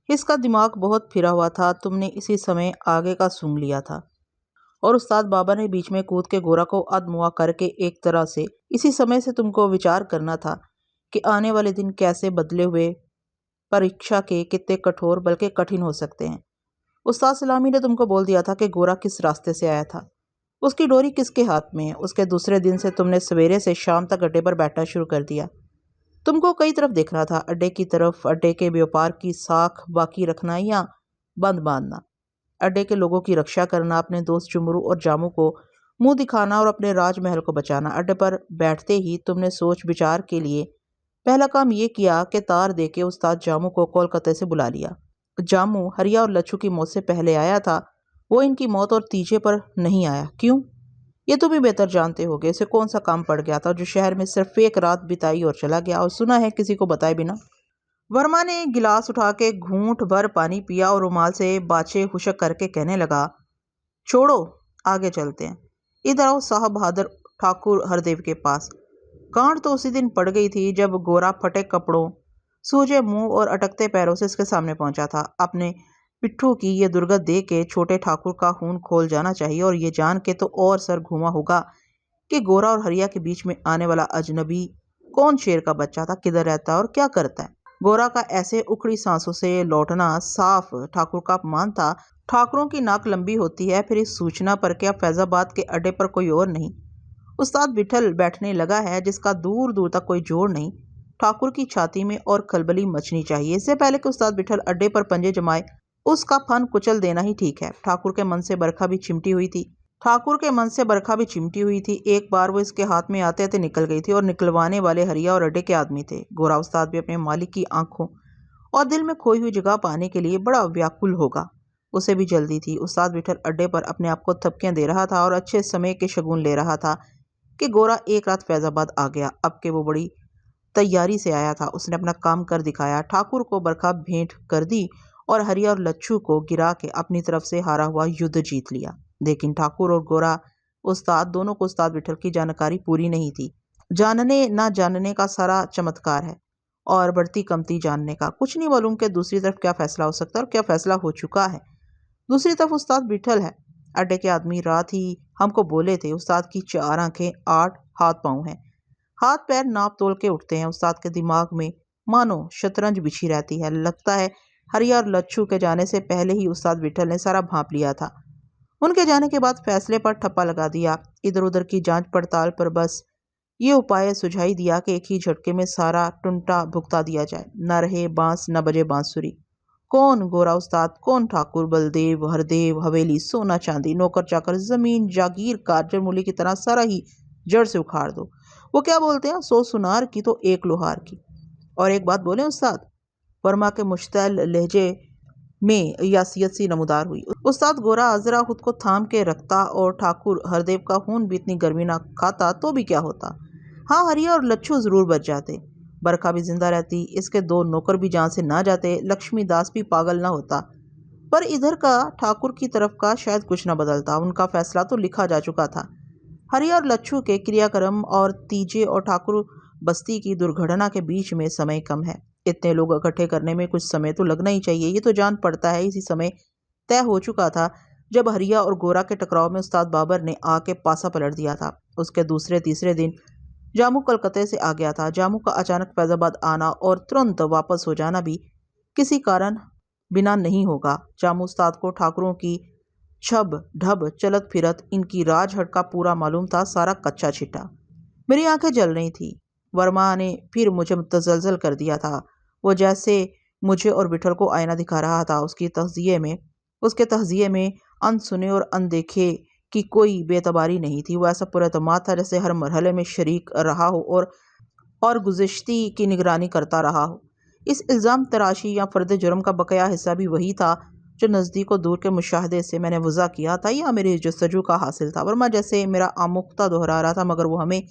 इसका दिमाग बहुत फिरा हुआ था। तुमने इसी समय आगे का सूंघ लिया था और उस्ताद बाबा ने बीच में कूद के गोरा को अधमुआ करके एक तरह से इसी समय से तुमको विचार करना था कि आने वाले दिन कैसे बदले हुए परीक्षा के कितने कठोर बल्कि कठिन हो सकते हैं। उस्ताद सलामी ने तुमको बोल दिया था कि गोरा किस रास्ते से आया था, उसकी डोरी किसके हाथ में है। उसके दूसरे दिन से तुमने सवेरे से शाम तक अड्डे पर बैठना शुरू कर दिया। तुमको कई तरफ देखना था, अड्डे की तरफ, अड्डे के व्यापार की साख बाकी रखना या बंद बांधना, अड्डे के लोगों की रक्षा करना, अपने दोस्त चुमरू और जामू को मुंह दिखाना और अपने राजमहल को बचाना। अड्डे पर बैठते ही तुमने सोच विचार के लिए पहला काम ये किया कि तार देके उस्ताद जामू को कोलकाता से बुला लिया। जामू हरिया और लच्छू की मौत से पहले आया था, वो इनकी मौत और तीजे पर नहीं आया। क्यों? ये तुम भी बेहतर जानते होगे। इसे कौन सा काम पड़ गया था जो शहर में सिर्फ एक रात बिताई और चला गया, और सुना है किसी को बताए बिना। वर्मा ने गिलास उठा के घूंट भर पानी पिया और रुमाल से बाचे खुशक करके कहने लगा, छोड़ो, आगे चलते हैं। इधर आओ साहब बहादुर ठाकुर हरदेव के पास। गांठ तो उसी दिन पड़ गई थी जब गोरा फटे कपड़ों, सूजे मुंह और अटकते पैरों से इसके सामने पहुंचा था। अपने पिट्ठू की ये दुर्गत देख के छोटे ठाकुर का खून खोल जाना चाहिए, और ये जान के तो और सर घूमा होगा कि गोरा और हरिया के बीच में आने वाला अजनबी कौन शेर का बच्चा था, किधर रहता है और क्या करता है। गोरा का ऐसे उखड़ी सांसों से लौटना साफ ठाकुर का अपमान था। ठाकुरों की नाक लंबी होती है, फिर इस सूचना पर क्या फैजाबाद के अड्डे पर कोई और नहीं उस्ताद बिठल बैठने लगा है जिसका दूर दूर तक कोई जोड़ नहीं। ठाकुर की छाती में और खलबली मचनी चाहिए। इससे पहले कि उस्ताद बिठल अड्डे पर पंजे जमाए, उसका फन कुचल देना ही ठीक है। ठाकुर के मन से बरखा भी चिमटी हुई थी। एक बार वो इसके हाथ में आते आते निकल गई थी, और निकलवाने वाले हरिया और अड्डे के आदमी थे। गोरा उस्ताद भी अपने मालिक की आंखों और दिल में खोई हुई जगह पाने के लिए बड़ा व्याकुल होगा। उसे भी जल्दी थी। उस्ताद बिठल अड्डे पर अपने आप को थपकियां दे रहा था और अच्छे समय के शगुन ले रहा था कि गोरा एक रात फैजाबाद आ गया। अब के वो बड़ी तैयारी से आया था। उसने अपना काम कर दिखाया, ठाकुर को बरखा भेंट कर दी और हरिया और लच्छू को गिरा के अपनी तरफ से हारा हुआ युद्ध जीत लिया। लेकिन ठाकुर और गोरा उस्ताद दोनों को उस्ताद बिठल की जानकारी पूरी नहीं थी। जानने ना जानने का सारा चमत्कार है, और बढ़ती कमती जानने का। कुछ नहीं मालूम कि दूसरी तरफ क्या फैसला हो सकता है और क्या फैसला हो चुका है। दूसरी तरफ उस्ताद बिठल है। अड्डे के आदमी रात ही हमको बोले थे उस्ताद की 4 आंखें 8 हाथ पांव हैं, हाथ पैर नाप तोल के उठते हैं। उस्ताद के दिमाग में मानो शतरंज बिछी रहती है। लगता है हरिया और लच्छू के जाने से पहले ही उस्ताद बिठल ने सारा भांप लिया था। उनके जाने के बाद फैसले पर ठप्पा लगा दिया। इधर उधर की जांच पड़ताल पर बस ये उपाय सुझाई दिया कि एक ही झटके में सारा टुंटा भुगता दिया जाए। न रहे बांस न बजे बांसुरी। कौन गोरा उस्ताद, कौन ठाकुर, बलदेव, हरदेव, हवेली, सोना चांदी, नौकर चाकर, जमीन जागीर, कारजर मूली की तरह सारा ही जड़ से उखाड़ दो। वो क्या बोलते हैं, 100 सुनार की तो एक लोहार की। और एक बात बोले उस्ताद, वर्मा के मुश्तैल लहजे में यासियत सी नमूदार हुई। उस्ताद गोरा अजरा खुद को थाम के रखता और ठाकुर हरदेव का खून भी इतनी गर्मी ना खाता तो भी क्या होता। हाँ, हरिया और लच्छू जरूर बच जाते, बरखा भी जिंदा रहती, इसके 2 नौकर भी जान से ना जाते, लक्ष्मी दास भी पागल ना होता। पर इधर का ठाकुर की तरफ का शायद कुछ न बदलता। उनका फैसला तो लिखा जा चुका था। हरिया और लच्छू के क्रियाक्रम और तीजे और ठाकुर बस्ती की दुर्घटना के बीच में समय कम है। इतने लोग इकट्ठे करने में कुछ समय तो लगना ही चाहिए। ये तो जान पड़ता है इसी समय तय हो चुका था जब हरिया और गोरा के टकराव में उस्ताद बाबर ने आके पासा पलट दिया था। उसके दूसरे तीसरे दिन जामू कलकत्ते से आ गया था। जामू का अचानक फैजाबाद आना और तुरंत वापस हो जाना भी किसी कारण बिना नहीं होगा। जामू उस्ताद को ठाकुरों की छब ढब चलत फिरत इनकी राजहट का पूरा मालूम था, सारा कच्चा छिट्टा। मेरी आंखें जल रही थी। वर्मा ने फिर मुझे मुतजलजल कर दिया था। वो जैसे मुझे और बिठल को आईना दिखा रहा था। उसके तहजिए में अनसुने और अनदेखे की कोई बेतबारी नहीं थी। वो ऐसा पुरएतमाद था जैसे हर मरहले में शरीक रहा हो और गुज़िश्ती की निगरानी करता रहा हो। इस इल्ज़ाम तराशी या फर्द जुर्म का बकाया हिस्सा भी वही था जो नज़दीक और दूर के मुशाहदे से मैंने वज़ा किया था या मेरे जस्तजू का हासिल था। वर्मा जैसे मेरा आमुख्ता दोहरा रहा था, मगर वो हमें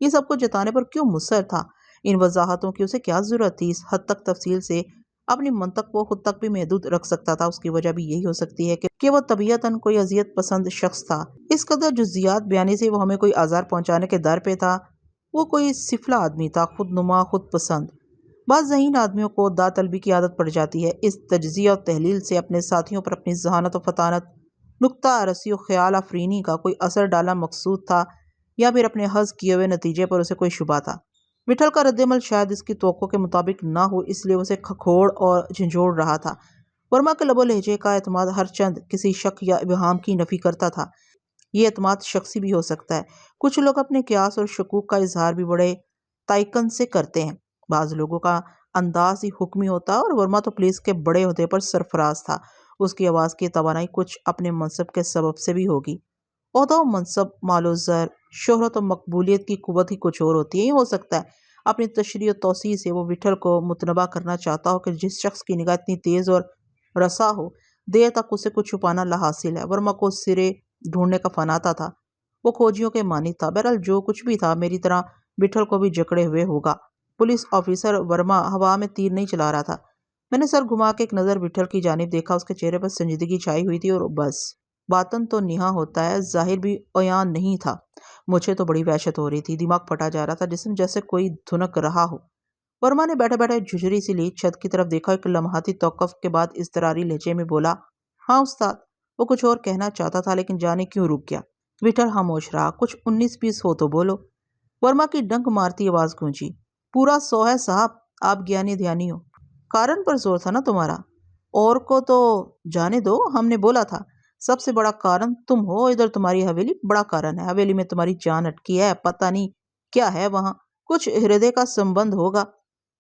ये सब कुछ जताने पर क्यों मुसर था। इन वजाहतों की उसे क्या ज़रूरत थी। इस हद तक तफसील से अपनी मंतक वो खुद तक भी महदूद रख सकता था। उसकी वजह भी यही हो सकती है कि वह तबीयतन कोई अजियत पसंद शख्स था। इस कदर जुज़ियात बयानी से वो हमें कोई आज़ार पहुंचाने के दर पे था। वो कोई सिफला आदमी था, खुद नुमा, खुद पसंद। बाज़ ज़हीन आदमियों को दातलबी की आदत पड़ जाती है। इस तज्ज़िया और तहलील से अपने साथियों पर अपनी ज़हानत और फतानत, नुक्ता रसी और ख्याल आफरीनी का कोई असर डालना मकसूद था या फिर अपने हज़ किए हुए नतीजे पर उसे कोई शुबा था। विठल का रद्दमल शायद इसकी तवक्को के मुताबिक ना हो, इसलिए उसे खखोड़ और झंझोड़ रहा था। वर्मा के लबो लहजे का एतमाद हर चंद किसी शक या इबहाम की नफ़ी करता था। ये एतमाद शख्सी भी हो सकता है। कुछ लोग अपने क्यास और शकूक का इजहार भी बड़े ताइकन से करते हैं। बाज़ लोगों का अंदाज ही हुक्मी होता है और वर्मा तो पुलिस के बड़े ओहदे पर सरफराज था। उसकी आवाज़ की तवानाई कुछ अपने मनसब के सबब से भी होगी। ओहदा मनसब, मालो ज़र, शोहरत और मकबूलियत की कुव्वत ही कुछ और होती है। हो सकता है अपनी तशरीह और तौसीह से वो विठल को मुतनबा करना चाहता हो कि जिस शख्स की निगाह इतनी तेज़ और रसा हो, देर तक उसे कुछ छुपाना लाहासिल है। वर्मा को सिरे ढूंढने का फन आता था। वो खोजियों के मानी था। बहरहाल जो कुछ भी था, मेरी तरह विठल को भी जकड़े हुए होगा। पुलिस ऑफिसर वर्मा हवा में तीर नहीं चला रहा था। मैंने सर घुमा के एक नज़र विठल की जानिब देखा। उसके चेहरे पर संजीदगी छाई हुई थी और बस। बातन तो निहा होता है, जाहिर भी अयान नहीं था। मुझे तो बड़ी वहशत हो रही थी। दिमाग फटा जा रहा था, जिसम जैसे कोई धुनक रहा हो। वर्मा ने बैठे बैठे झुझरी सी ली, छत की तरफ देखा। एक लम्हाती तौक़ुफ़ के बाद इज़्तिरारी लहजे में बोला, हाँ उस्ताद। वो कुछ और कहना चाहता था, लेकिन जाने क्यों रुक गया। विठल खामोश रहा। कुछ 19-20 हो तो बोलो। वर्मा की डंक मारती आवाज़ गूंजी, पूरा 100 है साहब, आप ज्ञानी ध्यानी हो। कारण पर जोर था ना तुम्हारा, और को तो जाने दो। हमने बोला था सबसे बड़ा कारण तुम हो। इधर तुम्हारी हवेली बड़ा कारण है। हवेली में तुम्हारी जान अटकी है, पता नहीं क्या है वहाँ। कुछ हृदय का संबंध होगा।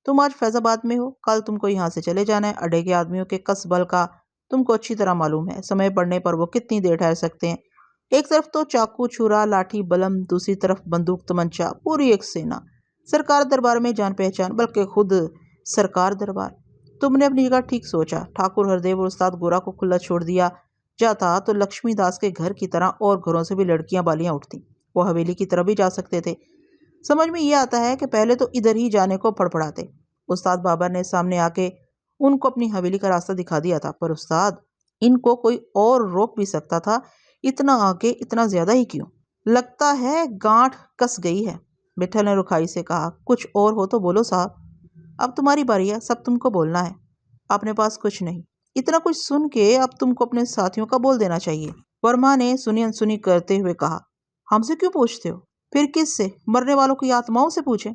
तुम आज फैजाबाद में हो, कल तुमको यहाँ से चले जाना है। अड्डे के आदमियों के कसबल का तुमको अच्छी तरह मालूम है। समय पड़ने पर वो कितनी देर ठहर सकते हैं। एक तरफ तो चाकू छुरा लाठी बलम, दूसरी तरफ बंदूक तमंचा, पूरी एक सेना। सरकार दरबार में जान पहचान, बल्कि खुद सरकार दरबार। तुमने अपनी जगह ठीक सोचा। ठाकुर हरदेव और उस्ताद गोरा को खुला छोड़ दिया जाता तो लक्ष्मी दास के घर की तरह और घरों से भी लड़कियां बालियां उठती। वो हवेली की तरफ भी जा सकते थे। समझ में ये आता है कि पहले तो इधर ही जाने को फड़फड़ाते। उस्ताद बाबर ने सामने आके उनको अपनी हवेली का रास्ता दिखा दिया था। पर उस्ताद, इनको कोई और रोक भी सकता था। इतना आगे इतना ज्यादा ही क्यों? लगता है गांठ कस गई है, विठल ने रुखाई से कहा। कुछ और हो तो बोलो साहब। अब तुम्हारी बारी है, सब तुमको बोलना है। अपने पास कुछ नहीं। इतना कुछ सुन के अब तुमको अपने साथियों का बोल देना चाहिए। वर्मा ने सुनी अनसुनी करते हुए कहा, हमसे क्यों पूछते हो? फिर किससे? मरने वालों की आत्माओं से पूछें।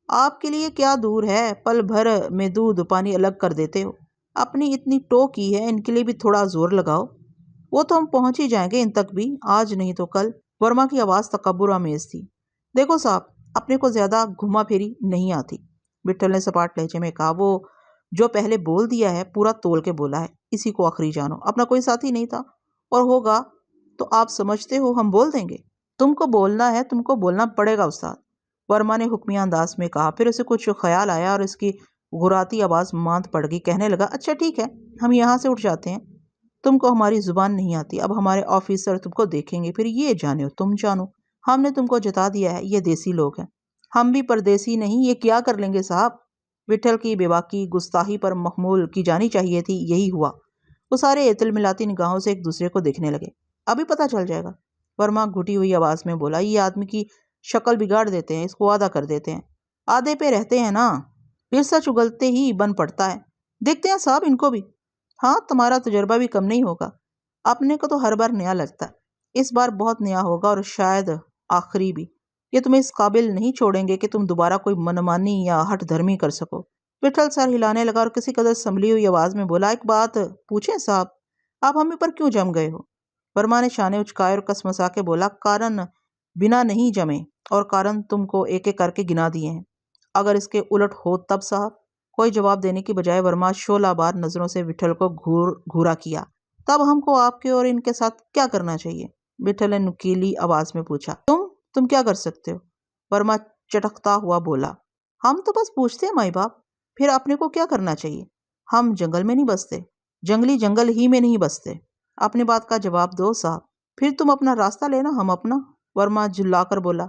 आपके लिए क्या दूर है, पल भर में दूध पानी अलग कर देते हो। अपनी इतनी टो की है, इनके लिए भी थोड़ा जोर लगाओ। वो तो हम पहुंच ही जाएंगे इन तक भी, आज नहीं तो कल। वर्मा की आवाज़ तकब्बुर आमेज थी। देखो साहब, अपने को ज्यादा घुमा फिरी नहीं आती, विठल ने सपाट लहजे में कहा। वो जो पहले बोल दिया है पूरा तोल के बोला है, इसी को आखिरी जानो। अपना कोई साथी नहीं था, और होगा तो आप समझते हो हम बोल देंगे? तुमको बोलना है, तुमको बोलना पड़ेगा उस्ताद, वर्मा ने हुक्मिया अंदाज में कहा। फिर उसे कुछ ख्याल आया और उसकी गुराती आवाज़ मांद पड़ गई। कहने लगा, अच्छा ठीक है, हम यहाँ से उठ जाते हैं। तुमको हमारी जुबान नहीं आती। अब हमारे ऑफिसर तुमको देखेंगे, फिर ये जानो तुम जानो। हमने तुमको जता दिया है, ये देसी लोग हैं। हम भी परदेसी नहीं, ये क्या कर लेंगे साहब? विठल की बेबाकी गुस्ताही पर महमूल की जानी चाहिए थी। यही हुआ। वो सारे तिलमिलाती निगाहों से एक दूसरे को देखने लगे। अभी पता चल जाएगा, वर्मा घुटी हुई आवाज में बोला। ये आदमी की शक्ल बिगाड़ देते हैं, इसको आधा कर देते हैं। आधे पे रहते हैं ना, फिर सच उगलते ही बन पड़ता है। देखते हैं साहब इनको भी। हाँ, तुम्हारा तजुर्बा भी कम नहीं होगा। अपने को तो हर बार नया लगता है, इस बार बहुत नया होगा और शायद आखिरी भी। ये तुम्हें इस काबिल नहीं छोड़ेंगे कि तुम दोबारा कोई मनमानी या हठ धर्मी कर सको। विठल सर हिलाने लगा और किसी कदर संभली हुई आवाज में बोला, एक बात पूछें साहब, आप हमें पर क्यों जम गए हो? वर्मा ने शाने उचकाए और कसमसा के बोला, कारण बिना नहीं जमे, और कारण तुमको एक एक करके गिना दिए हैं। अगर इसके उलट हो तब साहब? कोई जवाब देने की बजाय वर्मा शोलाबार नजरों से विठल को घूरा किया। तब हमको आपके और इनके साथ क्या करना चाहिए? विठल ने नुकीली आवाज में पूछा। तुम क्या कर सकते हो? वर्मा चटकता हुआ बोला, हम तो बस पूछते हैं माई बाप। फिर अपने को क्या करना चाहिए? हम जंगल में नहीं बसते, जंगली जंगल ही में नहीं बसते। अपनी बात का जवाब दो साहब। फिर तुम अपना रास्ता लेना, हम अपना, वर्मा झुल्लाकर बोला।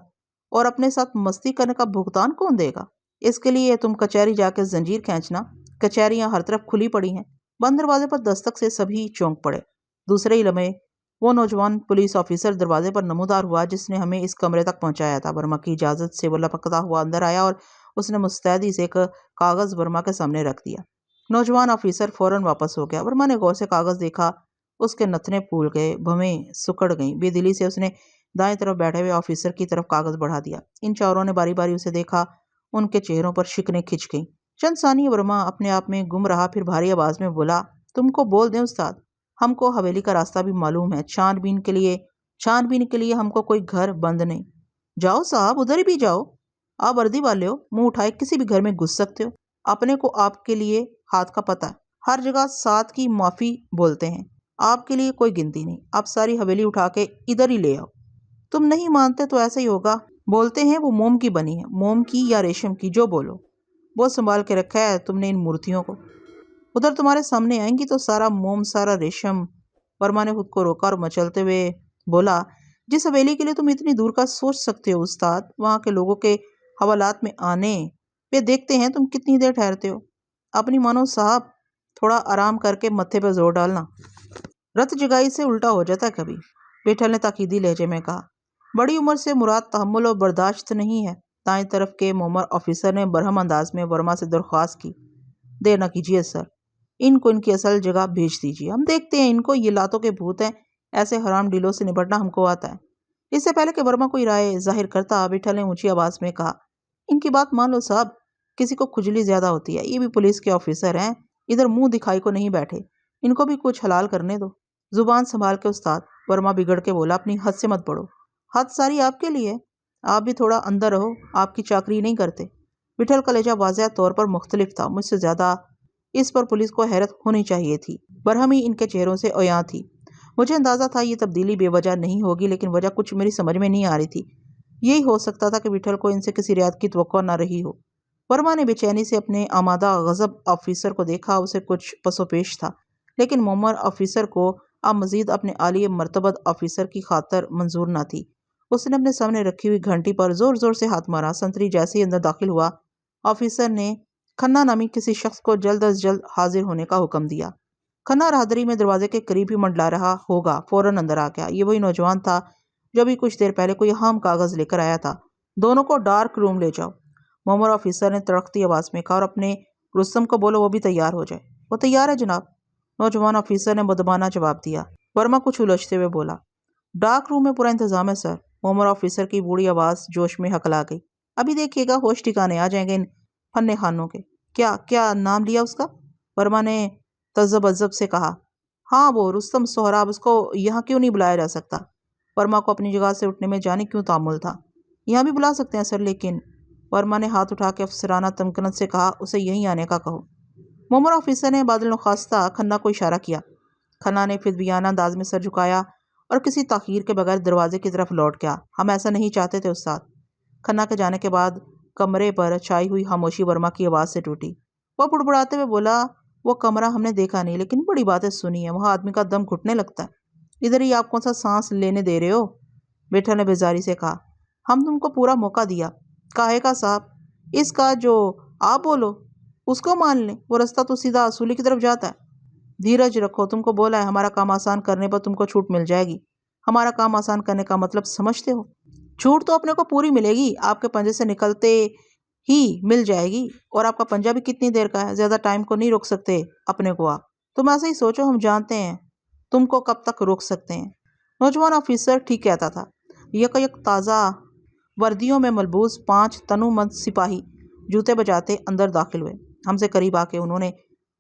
और अपने साथ मस्ती करने का भुगतान कौन देगा? इसके लिए तुम कचहरी जाकर जंजीर खींचना। कचहरियां हर तरफ खुली पड़ी हैं। बंद दरवाजे पर दस्तक से सभी चौंक पड़े। दूसरे ही लम्हे वो नौजवान पुलिस ऑफिसर दरवाजे पर नमूदार हुआ जिसने हमें इस कमरे तक पहुंचाया था। वर्मा की इजाजत से वो लपकता हुआ अंदर आया और उसने मुस्तैदी से एक कागज वर्मा के सामने रख दिया। नौजवान ऑफिसर फौरन वापस हो गया। वर्मा ने गौर से कागज देखा, उसके नथने फूल गए, भवें सुकड़ गईं। बेदिली से उसने दाएं तरफ बैठे हुए ऑफिसर की तरफ कागज बढ़ा दिया। इन चारों ने बारी बारी उसे देखा। उनके चेहरों पर शिकने खिंच गईं। चंद सानी वर्मा अपने आप में गुम रहा, फिर भारी आवाज में बोला, तुमको बोल दें उस्ताद, हमको हवेली का रास्ता भी मालूम है। छानबीन के लिए हमको कोई घर बंद नहीं। जाओ साहब, उधर भी जाओ। आप वर्दी वाले हो, मुंह उठाए किसी भी घर में घुस सकते हो। अपने को आपके लिए हाथ का पता है। हर जगह साथ की माफी बोलते हैं। आपके लिए कोई गिनती नहीं। आप सारी हवेली उठा के इधर ही ले आओ। तुम नहीं मानते तो ऐसा ही होगा। बोलते हैं वो मोम की बनी है, मोम की या रेशम की, जो बोलो। बहुत संभाल के रखा है तुमने इन मूर्तियों को। उधर तुम्हारे सामने आएंगी तो सारा मोम, सारा रेशम। वर्मा ने खुद को रोका और मचलते हुए बोला, जिस हवेली के लिए तुम इतनी दूर का सोच सकते हो उस्ताद, वहां के लोगों के हवालात में आने पे देखते हैं तुम कितनी देर ठहरते हो। अपनी मानो साहब, थोड़ा आराम करके मत्थे पे जोर डालना। रत जगाई से उल्टा हो जाता है कभी, बेठल ने ताकीदी लहजे में कहा। बड़ी उम्र से मुराद तहम्मुल और बर्दाश्त नहीं है। दाएं तरफ के मोमर ऑफिसर ने बरहम अंदाज में वर्मा से दरख्वास्त की, देर न कीजिए सर, इनको इनकी असल जगह भेज दीजिए। हम देखते हैं इनको, ये लातों के भूत हैं, ऐसे हराम डीलों से निपटना हमको आता है। इससे पहले कि वर्मा कोई राय जाहिर करता, बेठल ने ऊंची आवाज में कहा, इनकी बात मान लो साहब, किसी को खुजली ज्यादा होती है। ये भी पुलिस के ऑफिसर हैं, इधर मुंह दिखाई को नहीं बैठे। इनको भी कुछ हलाल करने दो। जुबान संभाल के उस्ताद, वर्मा बिगड़ के बोला, अपनी हद से मत बढ़ो। हद सारी आपके लिए, आप भी थोड़ा अंदर रहो, आपकी चाकरी नहीं करते। विठल का लहजा वाज़ेह तौर पर मुख्तलिफ था। मुझसे ज्यादा इस पर पुलिस को हैरत होनी चाहिए थी। बरहमी इनके चेहरों से ओया थी। मुझे अंदाजा था ये तब्दीली बेवजह नहीं होगी, लेकिन वजह कुछ मेरी समझ में नहीं आ रही थी। यही हो सकता था कि विठल को इनसे किसी रियायत की तवक्को न रही हो। वर्मा ने बेचैनी से अपने आमादा गजब ऑफिसर को देखा। उसे कुछ पसोपेश था, लेकिन मोमर ऑफिसर को अब मजीद अपने आलिय मर्तबत ऑफिसर की खातर मंजूर न थी। उसने अपने सामने रखी हुई घंटी पर जोर जोर से हाथ मारा। संतरी जैसे ही अंदर दाखिल हुआ, ऑफिसर ने खन्ना नामी किसी शख्स को जल्द अज जल्द हाजिर होने का हुक्म दिया। खन्ना राहदरी में दरवाजे के करीब ही मंडला रहा होगा, फौरन अंदर आ गया। ये वही नौजवान था जो भी कुछ देर पहले कोई अहम कागज लेकर आया था। दोनों को डार्क रूम ले जाओ, मोमर ऑफिसर ने तड़कती आवाज में कहा, और अपने रुस्तम को बोलो वो भी तैयार हो जाए। वो तैयार है जनाब, नौजवान ऑफिसर ने मुदबाना जवाब दिया। वर्मा कुछ उलझते हुए बोला, डार्क रूम में पूरा इंतजाम है सर। मोमर ऑफिसर की बूढ़ी आवाज जोश में हकला गई। अभी देखिएगा होश ठिकाने आ जाएंगे इन फन्ने खानों के। क्या क्या नाम लिया उसका? वर्मा ने तज्जब अज्जब से कहा। हाँ वो रुस्तम सोहराब, उसको यहाँ क्यों नहीं बुलाया जा सकता? वर्मा को अपनी जगह से उठने में जाने क्यों तामुल था। यहाँ भी बुला सकते हैं सर, लेकिन वर्मा ने हाथ उठा के अफसराना तमकनत से कहा, उसे यहीं आने का कहो। मोमर ऑफिसर ने बादल नुखास्ता खन्ना को इशारा किया। खन्ना ने फिर बियाना अंदाज में सर झुकाया और किसी ताखीर के बगैर दरवाजे की तरफ लौट गया। हम ऐसा नहीं चाहते थे उस्ताद। खन्ना के जाने के बाद कमरे पर छाई हुई खामोशी वर्मा की आवाज से टूटी। वह बुड़बुड़ाते हुए बोला, वो कमरा हमने देखा नहीं, लेकिन बड़ी बातें सुनी है। वहां आदमी का दम घुटने लगता है। इधर ही आप कौन सा सांस लेने दे रहे हो? बेटा ने बेजारी से कहा। हम तुमको पूरा मौका दिया। काहे का साहब? इसका जो आप बोलो उसको मान लें, वो रास्ता तो सीधा असूली की तरफ जाता है। धीरज रखो, तुमको बोला है हमारा काम आसान करने पर तुमको छूट मिल जाएगी। हमारा काम आसान करने का मतलब समझते हो? छूट तो अपने को पूरी मिलेगी, आपके पंजे से निकलते ही मिल जाएगी। और आपका पंजा भी कितनी देर का है, ज्यादा टाइम को नहीं रोक सकते अपने को आप। तुम ऐसे ही सोचो, हम जानते हैं तुमको कब तक रोक सकते हैं। नौजवान ऑफिसर ठीक कहता था। यक ताज़ा वर्दियों में मलबूस 5 तनुमंद सिपाही जूते बजाते अंदर दाखिल हुए। हमसे करीब आके उन्होंने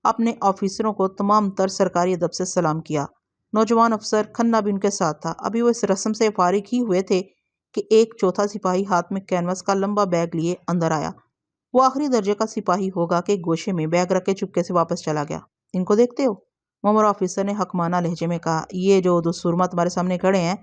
अपने ऑफिसरों को तमाम तर सरकारी अदब से सलाम किया। नौजवान अफसर खन्ना भी उनके साथ था। अभी वो इस रस्म से फारिग ही हुए थे कि एक चौथा सिपाही हाथ में कैनवस का लंबा बैग लिए अंदर आया। वो आखिरी दर्जे का सिपाही होगा कि गोशे में बैग रख के चुपके से वापस चला गया। इनको देखते हो? मोमर ऑफिसर ने हकमाना लहजे में कहा। ये जो दो सुरमा तुम्हारे सामने खड़े हैं,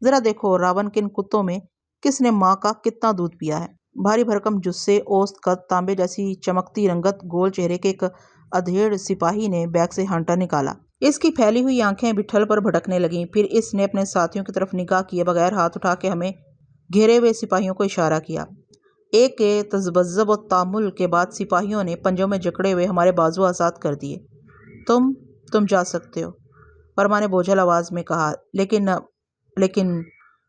जरा देखो रावण के इन कुत्तों में किसने माँ का कितना दूध पिया है। भारी भरकम जुस्से, औस्त कद, तांबे जैसी चमकती रंगत, गोल चेहरे के एक अधेड़ सिपाही ने बैग से हंटर निकाला। इसकी फैली हुई आंखें बिठल पर भटकने लगीं। फिर इसने अपने साथियों की तरफ निगाह किए बगैर हाथ उठा के हमें घेरे हुए सिपाहियों को इशारा किया। एक के तजबज़ब और तामुल के बाद सिपाहियों ने पंजों में जकड़े हुए हमारे बाजू आज़ाद कर दिए। तुम जा सकते हो, वर्मा ने बोझल आवाज में कहा। लेकिन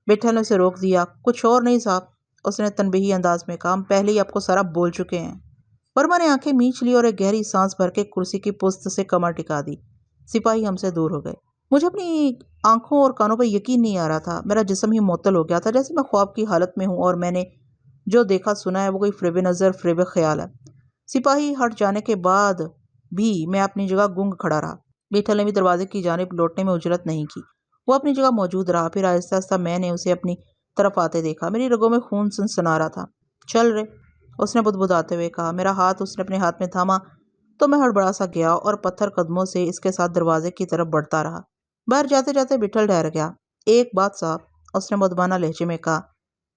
बेठल ने उसे रोक दिया। कुछ और नहीं साहब, उसने तनबीही अंदाज में कहा। हम पहले ही आपको सारा बोल चुके हैं। वर्मा ने आंखें मींच ली और एक गहरी सांस भर के कुर्सी की पुस्त से कमर टिका दी। सिपाही हमसे दूर हो गए। मुझे अपनी आंखों और कानों पर यकीन नहीं आ रहा था। मेरा जिस्म ही मुअत्तल हो गया था, जैसे मैं ख्वाब की हालत में हूँ और मैंने जो देखा सुना है वो कोई फ़रेब नज़र फ़रेब ख्याल है। सिपाही हट जाने के बाद भी मैं अपनी जगह गूंग खड़ा रहा। बीठल ने भी दरवाजे की जानिब लौटने में उजरत नहीं की। वो अपनी जगह मौजूद रहा। फिर आहिस्ता आहिस्ता मैंने उसे अपनी तरफ आते देखा। मेरी रगों में खून सनसना रहा था। चल रे, उसने बुदबुदाते हुए कहा। मेरा हाथ उसने अपने हाथ में थामा तो मैं हड़बड़ा सा गया और पत्थर कदमों से इसके साथ दरवाजे की तरफ बढ़ता रहा। बाहर जाते जाते बिठल ठहर गया। एक बात साहब, उसने मुदबाना लहजे में कहा,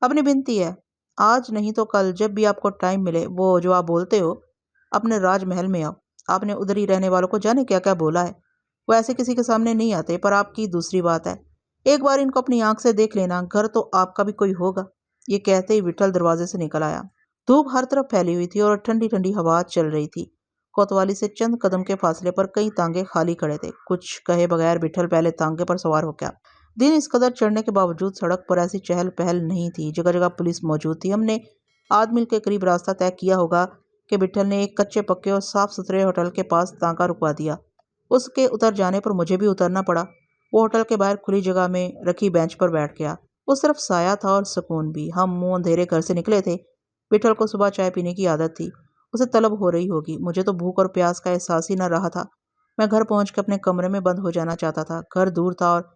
अपनी बिनती है, आज नहीं तो कल जब भी आपको टाइम मिले वो जो आप बोलते हो अपने राजमहल में आओ। आपने उधर ही रहने वालों को जाने क्या क्या बोला है। वो ऐसे किसी के सामने नहीं आते, पर आपकी दूसरी बात है, एक बार इनको अपनी आंख से देख लेना, घर तो आपका भी कोई होगा। ये कहते ही विठल दरवाजे से निकल आया। धूप हर तरफ फैली हुई थी और ठंडी ठंडी हवा चल रही थी। कोतवाली से चंद कदम के फासले पर कई तांगे खाली खड़े थे। कुछ कहे बगैर विठल पहले तांगे पर सवार हो गया। दिन इस कदर चढ़ने के बावजूद सड़क पर ऐसी चहल पहल नहीं थी। जगह जगह पुलिस मौजूद थी। हमने आध मील के करीब रास्ता तय किया होगा कि विठल ने एक कच्चे पक्के और साफ सुथरे होटल के पास तांगा रुकवा दिया। उसके उतर जाने पर मुझे भी उतरना पड़ा। वो होटल के बाहर खुली जगह में रखी बेंच पर बैठ गया। उस तरफ साया था और सुकून भी। हम मुंह अंधेरे घर से निकले थे। विठल को सुबह चाय पीने की आदत थी। उसे तलब हो रही होगी। मुझे तो भूख और प्यास का एहसास ही न रहा था। मैं घर पहुंच कर अपने कमरे में बंद हो जाना चाहता था। घर दूर था और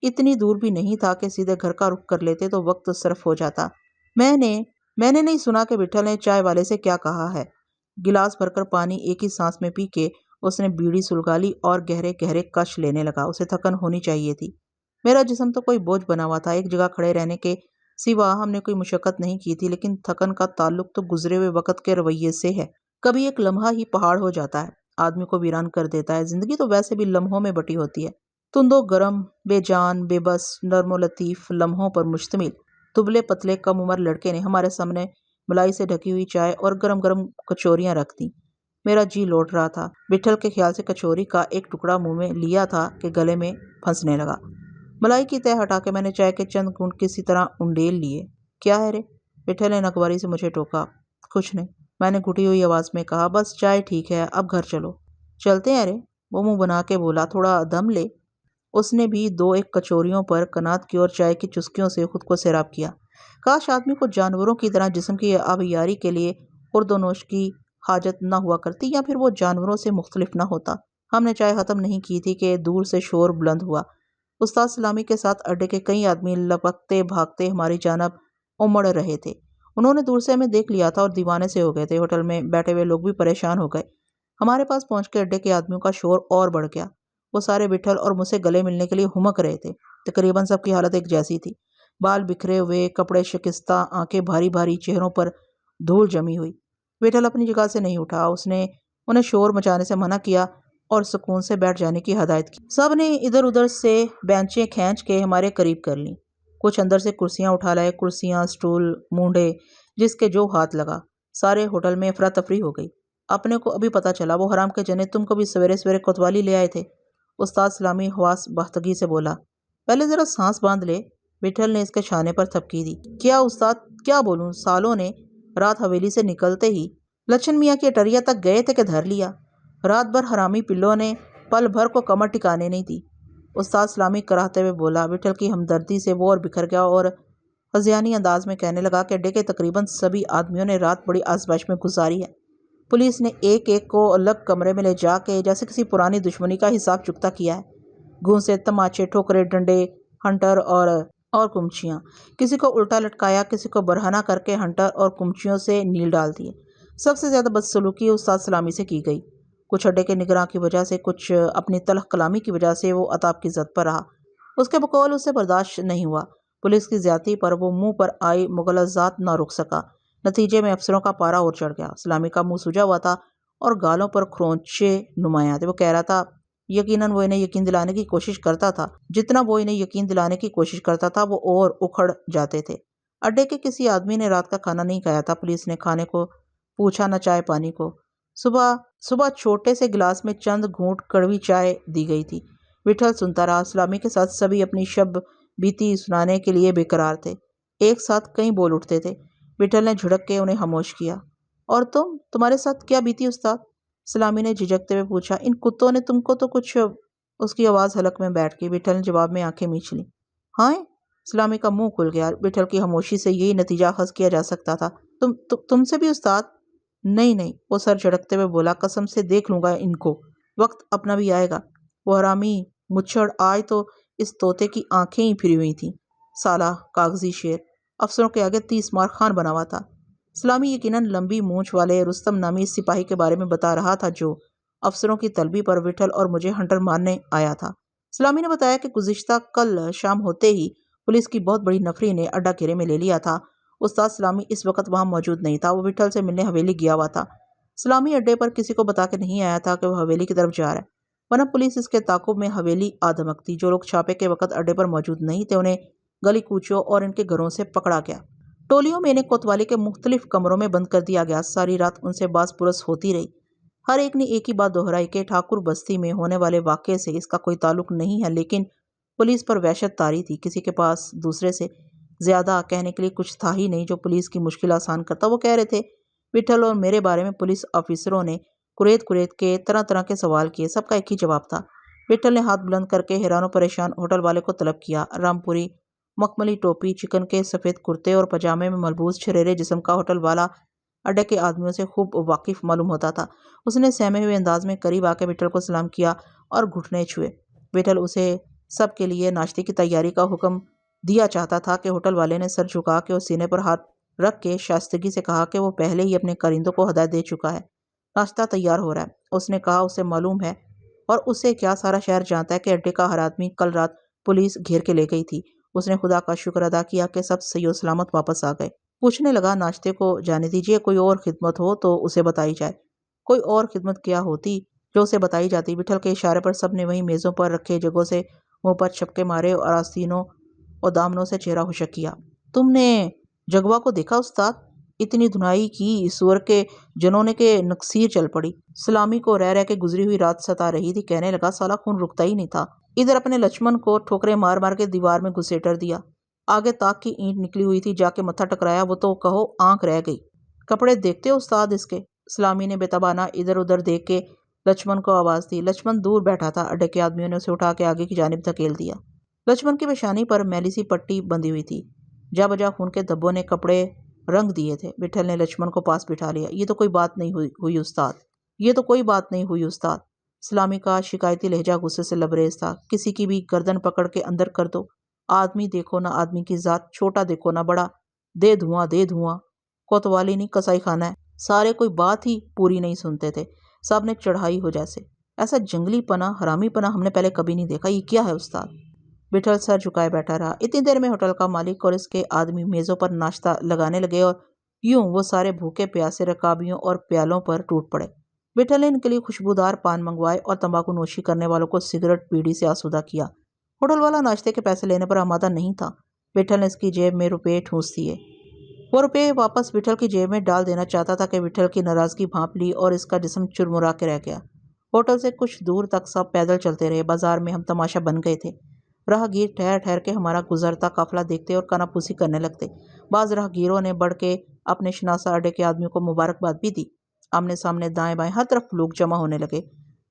इतनी दूर भी नहीं था कि सीधे घर का रुख कर लेते तो वक्त सरफ हो जाता। मैंने नहीं सुना कि विठल ने चाय वाले से क्या कहा है। गिलास भरकर पानी एक ही सांस में पी के उसने बीड़ी सुलगा ली और गहरे गहरे कश लेने लगा। उसे थकन होनी चाहिए थी। मेरा जिस्म तो कोई बोझ बना हुआ था। एक जगह खड़े रहने के सिवा हमने कोई मुशक्कत नहीं की थी, लेकिन थकन का ताल्लुक तो गुजरे हुए वक्त के रवैये से है। कभी एक लम्हा ही पहाड़ हो जाता है, आदमी को वीरान कर देता है। जिंदगी तो वैसे भी लम्हों में बटी होती है। तुंदो गरम, बेजान, बेबस, नर्मो लतीफ लम्हों पर मुश्तमिल दुबले पतले कम उम्र लड़के ने हमारे सामने मलाई से ढकी हुई चाय और गरम गरम कचौरियां रख दी। मेरा जी लौट रहा था। विठल के ख्याल से कचौरी का एक टुकड़ा मुंह में लिया था कि गले में फंसने लगा। मलाई की तह हटा के मैंने चाय के चंद घूंट किसी तरह उंडेल लिए। क्या है रे? विठल ने नकवारी से मुझे टोका। कुछ नहीं, मैंने घुटी हुई आवाज में कहा। बस चाय ठीक है, अब घर चलो। चलते हैं रे, वो मुंह बना के बोला। थोड़ा दम ले। उसने भी दो एक कचौरियों पर कनात की और चाय की चुस्कियों से खुद को सैराब किया। काश आदमी को जानवरों की तरह जिस्म की आबियारी के लिए उर्दोनोश की हाजत न हुआ करती, या फिर वो जानवरों से मुख्तलिफ न होता। हमने चाय खत्म नहीं की थी कि दूर से शोर बुलंद हुआ। उस्ताद सलामी के साथ अड्डे के कई आदमी लपकते भागते हमारी जानब उमड़ रहे थे। उन्होंने दूर से हमें देख लिया था और दीवाने से हो गए थे। होटल में बैठे हुए लोग भी परेशान हो गए। हमारे पास पहुंच के अड्डे के आदमियों का शोर और बढ़ गया। वो सारे विठल और मुझसे गले मिलने के लिए हुमक रहे थे। तकरीबन सबकी हालत एक जैसी थी। बाल बिखरे हुए, कपड़े शिकस्ता, आंखें भारी भारी, चेहरों पर धूल जमी हुई। विठल अपनी जगह से नहीं उठा। उसने उन्हें शोर मचाने से मना किया और सुकून से बैठ जाने की हदायत की। सब ने इधर उधर से बेंचें खींच के हमारे करीब कर लीं। कुछ अंदर से कुर्सियां उठा लाए। कुर्सियां, स्टूल, मूंढे, जिसके जो हाथ लगा। सारे होटल में अफरा तफरी हो गई। अपने को अभी पता चला वो हराम के जने तुमको भी सवेरे सवेरे कोतवाली ले आए थे। उस्ताद सलामी हवास बख्तगी से बोला। पहले जरा सांस बांध ले। विठल ने इसके छाने पर थपकी दी। क्या उस्ताद, क्या बोलूं? सालों ने रात हवेली से निकलते ही लच्छन मियाँ की अटरिया तक गए थे कि धर लिया। रात भर हरामी पिल्लों ने पल भर को कमर टिकाने नहीं दी। उस्ताद सलामी कराहते हुए बोला। विठल की हमदर्दी से वो और बिखर गया और हज़ियानी अंदाज में कहने लगा कि अड्डे के तकरीबन सभी आदमियों ने रात बड़ी आजमाइश में गुजारी है। पुलिस ने एक एक को अलग कमरे में ले जाके जैसे किसी पुरानी दुश्मनी का हिसाब चुकता किया है। घूंसे, तमाचे, ठोकरे, डंडे, हंटर और कुमचियाँ। किसी को उल्टा लटकाया, किसी को बरहना करके हंटर और कुमचियों से नील डाल दिए। सबसे ज़्यादा बदसलूकी उस्ताद सलामी से की गई। कुछ अड्डे के निगरान की वजह से, कुछ अपनी तलख कलामी की वजह से वो अताब की ज़द पर रहा। उसके बकौल उसे बर्दाश्त नहीं हुआ। पुलिस की ज्यादती पर वो मुंह पर आई मुगलजात न रुक सका। नतीजे में अफसरों का पारा और चढ़ गया। सलामी का मुंह सूजा हुआ था और गालों पर खरोंचे नुमाया थे। वो कह रहा था, यकीनन वो इन्हें यकीन दिलाने की कोशिश करता था। जितना वो इन्हें यकीन दिलाने की कोशिश करता था वो और उखड़ जाते थे। अड्डे के किसी आदमी ने रात का खाना नहीं खाया था। पुलिस ने खाने को पूछा न चाय पानी को। सुबह सुबह छोटे से गिलास में चंद घूंट कड़वी चाय दी गई थी। विठल सुनता रहा। सलामी के साथ सभी अपनी शब बीती सुनाने के लिए बेकरार थे। एक साथ कई बोल उठते थे। विठल ने झुड़क के उन्हें खामोश किया। और तुम्हारे साथ क्या बीती उस्ताद? सलामी ने झिझकते हुए पूछा। इन कुत्तों ने तुमको तो कुछ। उसकी आवाज़ हलक में बैठ गई। विठल ने जवाब में आंखें मींच ली। हाँ? सलामी का मुंह खुल गया। विठल की खामोशी से यही नतीजा अखज़ किया जा सकता था। तुमसे भी उस्ताद? नहीं नहीं, वो सर झटकते हुए बोला। कसम से देख लूंगा इनको, वक्त अपना भी आएगा। वो हरामी मुच्छड़ आज तो इस तोते की आंखें ही फिरी हुई थीं। साला कागजी शेर, अफसरों के आगे 30 मार खान बना हुआ था। सलामी यकीनन लंबी मूंछ वाले रुस्तम नामी सिपाही के बारे में बता रहा था जो अफसरों की तलबी पर विठल और मुझे हंटर मारने आया था। सलामी ने बताया कि गुज़िश्ता कल शाम होते ही पुलिस की बहुत बड़ी नफरी ने अड्डा घेरे में ले लिया था। उस्ताद सलामी इस वक्त वहां मौजूद नहीं था। वो विठल से मिलने हवेली गया हुआ था। सलामी अड्डे पर किसी को बता के नहीं आया था कि वो हवेली की तरफ जा रहा है, वरना पुलिस इसके ताकुब में हवेली आ धमकती। जो लोग छापे के वक्त अड्डे पर मौजूद नहीं थे उन्हें गली कूचों और इनके घरों से पकड़ा गया। टोलियों में इन्हें कोतवाली के मुख्तलिफ कमरों में बंद कर दिया गया। सारी रात उनसे बास पुरस होती रही। हर एक ने एक ही बात दोहराई कि ठाकुर बस्ती में होने वाले वाक़े से इसका कोई ताल्लुक नहीं है, लेकिन पुलिस पर वहशत तारी थी। किसी के पास दूसरे से ज़्यादा कहने के लिए कुछ था ही नहीं जो पुलिस की मुश्किल आसान करता। वो कह रहे थे विठल और मेरे बारे में पुलिस ऑफिसरों ने कुरेद कुरेद के तरह तरह के सवाल किए। सबका एक ही जवाब था। विठल ने हाथ बुलंद करके हैरान परेशान होटल वाले को तलब किया। रामपुरी मखमली टोपी, चिकन के सफ़ेद कुर्ते और पजामे में मलबूस छरेरे जिस्म का होटल वाला अड्डे के आदमियों से खूब वाकिफ मालूम होता था। उसने सहमे हुए अंदाज में करीब आके विठल को सलाम किया और घुटने छुए। विठल उसे सब के लिए नाश्ते की तैयारी का हुक्म दिया चाहता था कि होटल वाले ने सर झुका के उस सीने पर हाथ रख के शाइस्तगी से कहा कि वो पहले ही अपने करिंदों को हदायत दे चुका है, नाश्ता तैयार हो रहा है। उसने कहा उसे मालूम है और उससे क्या सारा शहर जानता है कि अड्डे का हर आदमी कल रात पुलिस घेर के ले गई थी। उसने खुदा का शुक्र अदा किया कि सब सही और सलामत वापस आ गए। पूछने लगा, नाश्ते को जाने दीजिए, कोई और खिदमत हो तो उसे बताई जाए। कोई और खिदमत क्या होती जो उसे बताई जाती? विठल के इशारे पर सब ने वहीं मेज़ों पर रखे जगहों से मुंह पर छपके मारे और आस्तीनों और दामनों से चेहरा खुशक किया। तुमने जगवा को देखा उस्ताद? इतनी धुनाई की सुअर के जनोने के नक्सीर चल पड़ी। सलामी को रह रह के गुजरी हुई रात सता रही थी। कहने लगा, साला खून रुकता ही नहीं था। इधर अपने लक्ष्मण को ठोकरे मार मार के दीवार में घुसेटर दिया। आगे ताक की ईंट निकली हुई थी, जाके मत्था टकराया, वो तो कहो आंख रह गई। कपड़े देखते हो उस्ताद इसके? सलामी ने बेतबाना इधर उधर देख के लक्ष्मण को आवाज़ दी। लक्ष्मण दूर बैठा था। अड्डे के आदमियों ने उसे उठा के आगे की जानिब धकेल दिया। लक्ष्मण की पेशानी पर मैली सी पट्टी बंधी हुई थी। जा बजा खून के धब्बों ने कपड़े रंग दिए थे। विठल ने लक्ष्मण को पास बिठा लिया। ये तो कोई बात नहीं हुई उस्ताद, ये तो कोई बात नहीं हुई उस्ताद। सलामी का शिकायती लहजा गुस्से से लबरेज था। किसी की भी गर्दन पकड़ के अंदर कर दो। आदमी देखो ना आदमी की जात, छोटा देखो ना बड़ा, दे धुआं दे धुआं। कोतवाली नहीं कसाई खाना है। सारे कोई बात ही पूरी नहीं सुनते थे। सब ने चढ़ाई हो जैसे। ऐसा जंगली पना, हरामी पना हमने पहले कभी नहीं देखा। ये क्या है उस्ताद? विठल सर झुकाए बैठा रहा। इतनी देर में होटल का मालिक और इसके आदमी मेज़ों पर नाश्ता लगाने लगे और यूं वो सारे भूखे प्यासे रकाबियों और प्यालों पर टूट पड़े। विठल ने इनके लिए खुशबूदार पान मंगवाए और तंबाकू नोशी करने वालों को सिगरेट बीड़ी से आसूदा किया। होटल वाला नाश्ते के पैसे लेने पर आमादा नहीं था। विठल ने इसकी जेब में रुपये ठूंस दिए। वो रुपये वापस विठल की जेब में डाल देना चाहता था कि विठल की नाराज़गी भांप ली और इसका जिस्म चुरमुरा के रह गया। होटल से कुछ दूर तक सब पैदल चलते रहे। बाजार में हम तमाशा बन गए थे। राहगीर ठहर ठहर के हमारा गुजरता काफिला देखते और कानाफूसी करने लगते। बाज़ राहगीरों ने बढ़ के अपने शनासा अड्डे के आदमियों को मुबारकबाद भी दी। आमने सामने दाएं बाएं हर तरफ लोग जमा होने लगे।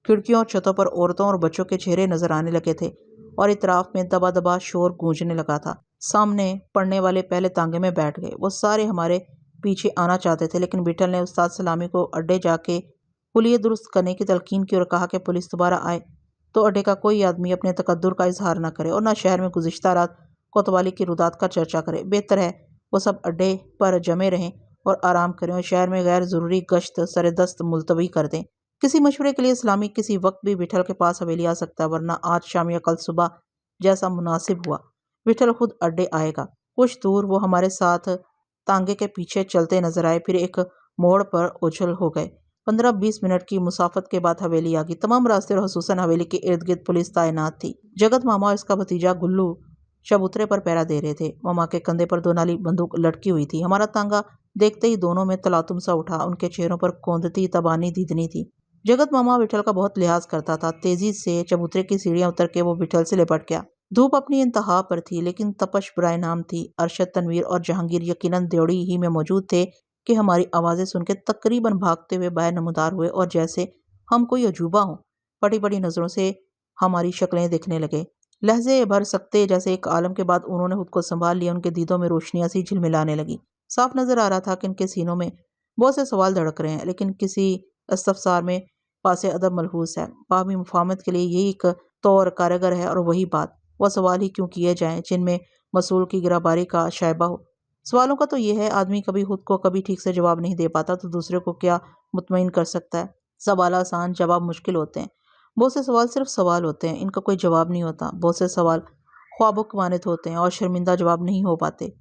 खिड़कियों और छतों पर औरतों और बच्चों के चेहरे नजर आने लगे थे और इतराफ में दबा दबा शोर गूंजने लगा था। सामने पढ़ने वाले पहले तांगे में बैठ गए। वो सारे हमारे पीछे आना चाहते थे, लेकिन विठल ने उस्ताद सलामी को अड्डे जाके हुलिये दुरुस्त करने की तलकीन की और कहा कि पुलिस दोबारा आए तो अड्डे का कोई आदमी अपने तकद्दुर का इजहार न करे और न शहर में गुज़िश्ता रात कोतवाली की रुदात का चर्चा करे। बेहतर है वो सब अड्डे पर जमे रहें और आराम करें और शहर में गैर ज़रूरी गश्त सरेदस्त मुलतवी कर दें। किसी मशवरे के लिए इस्लामी किसी वक्त भी विठल के पास हवेली आ सकता है, वरना आज शाम या कल सुबह जैसा मुनासिब हुआ विठल खुद अड्डे आएगा। कुछ दूर वो हमारे साथ तांगे के पीछे चलते नजर आए, फिर एक मोड़ पर उछल हो गए। 15-20 मिनट की मुसाफत के बाद हवेली आ गई। तमाम रास्ते और हुसूसन हवेली के इर्द गिर्द पुलिस तैनात थी। जगत मामा और इसका भतीजा गुल्लू चबूतरे पर पहरा दे रहे थे। मामा के कंधे पर 2 नाली बंदूक लटकी हुई थी। हमारा तांगा देखते ही दोनों में तलातुम सा उठा। उनके चेहरों पर कौंधती तबानी दीदनी थी। जगत मामा विठल का बहुत लिहाज करता था। तेजी से चबूतरे की सीढ़ियां उतर के वो विठल से लिपट गया। धूप अपनी इंतहा पर थी, लेकिन तपश बराए नाम थी। अरशद, तनवीर और जहांगीर यकीनन ड्योढ़ी ही में मौजूद थे कि हमारी आवाज़ें सुनकर तकरीबन भागते हुए बाहर नमूदार हुए और जैसे हम कोई अजूबा हों, पटी पटी नज़रों से हमारी शक्लें देखने लगे। लहजे भर सकते जैसे एक आलम के बाद उन्होंने खुद को संभाल लिया। उनके दीदों में रोशनियां सी झिलमिलाने लगी। साफ नजर आ रहा था कि इनके सीनों में बहुत से सवाल धड़क रहे हैं, लेकिन किसी इस्तफसार में पासे अदब मलहूस है। बाहमी मुफाहमत के लिए यही एक तौर कारगर है, और वही बात, वह सवाल ही क्यों किए जाएं जिनमें मसूल की गिराबारी का शायबा हो। सवालों का तो यह है, आदमी कभी खुद को कभी ठीक से जवाब नहीं दे पाता तो दूसरे को क्या मुतमईन कर सकता है। सवाल आसान, जवाब मुश्किल होते हैं। बहुत से सवाल सिर्फ सवाल होते हैं, इनका कोई जवाब नहीं होता। बहुत से सवाल ख्वाबों के मानित होते हैं और शर्मिंदा जवाब नहीं हो पाते।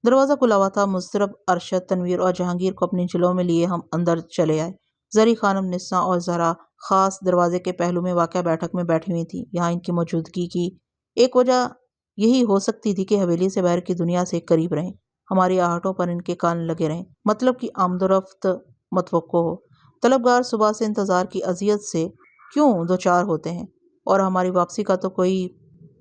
दरवाज़ा खुला हुआ था। मुस्तरब, अरशद, तनवीर और जहांगीर को अपनी जिलों में लिए हम अंदर चले आए। जरी खानम, निस्सा और जरा खास दरवाजे के पहलू में वाक़या बैठक में बैठी हुई थी। यहाँ इनकी मौजूदगी की एक वजह यही हो सकती थी कि हवेली से बाहर की दुनिया से करीब रहें, हमारी आहटों पर इनके कान लगे रहें, मतलब कि आमदोरफ्त मतवक्को हो। तलबगार सुबह से इंतज़ार की अजियत से क्यों दो चार होते हैं, और हमारी वापसी का तो कोई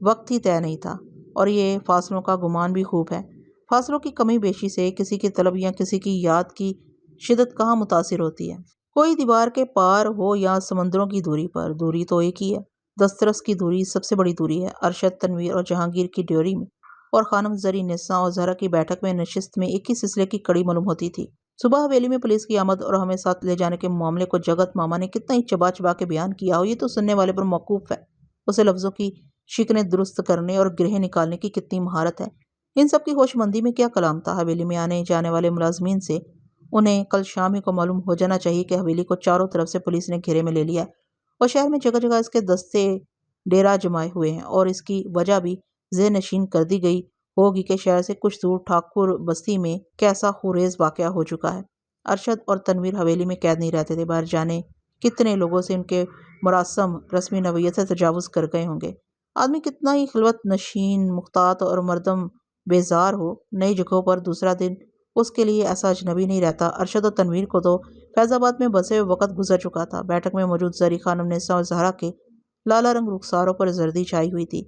वक्त ही तय नहीं था। और ये फासलों का गुमान भी खूब है। फासलों की कमी बेशी से किसी की तलब या किसी की याद की शिदत कहाँ मुतासिर होती है। कोई दीवार के पार हो या समंदरों की दूरी पर, दूरी तो एक ही है। दस्तरस की दूरी सबसे बड़ी दूरी है। अरशद, तनवीर और जहांगीर की ड्योरी में और खानम, जरी, निस्सा और जहरा की बैठक में नशिस्त में एक ही सिलसिले की कड़ी मालूम होती थी। सुबह हवेली में पुलिस की आमद और हमें साथ ले जाने के मामले को जगत मामा ने कितना ही चबा चबा के बयान किया हो, ये तो सुनने वाले पर मौकूफ है। उसे लफ्जों की शिकने दुरुस्त करने और गिरह निकालने की कितनी महारत है। इन सब की होशमंदी में क्या कलाम था। हवेली में आने जाने वाले मुलाजमीन से उन्हें कल शाम ही को मालूम हो जाना चाहिए कि हवेली को चारों तरफ से पुलिस ने घेरे में ले लिया है और शहर में जगह जगह इसके दस्ते डेरा जमाए हुए हैं। और इसकी वजह भी ज़हन नशीन कर दी गई होगी कि शहर से कुछ दूर ठाकुर बस्ती में कैसा खुरेज वाक़या हो चुका है। अरशद और तनवीर हवेली में कैद नहीं रहते थे। बाहर जाने कितने लोगों से उनके मरासम रस्मी नवीयत से तजावुज़ कर गए होंगे। आदमी कितना ही खिलवत नशीन, मुख्तात और मर्दम बेजार हो, नई जगहों पर दूसरा दिन उसके लिए ऐसा अजनबी नहीं रहता। अरशद और तनवीर को तो फैज़ाबाद में बसे हुए वक्त गुजर चुका था। बैठक में मौजूद जरी खानम, निस्सा और जहरा के लाला रंग रुखसारों पर जर्दी छाई हुई थी।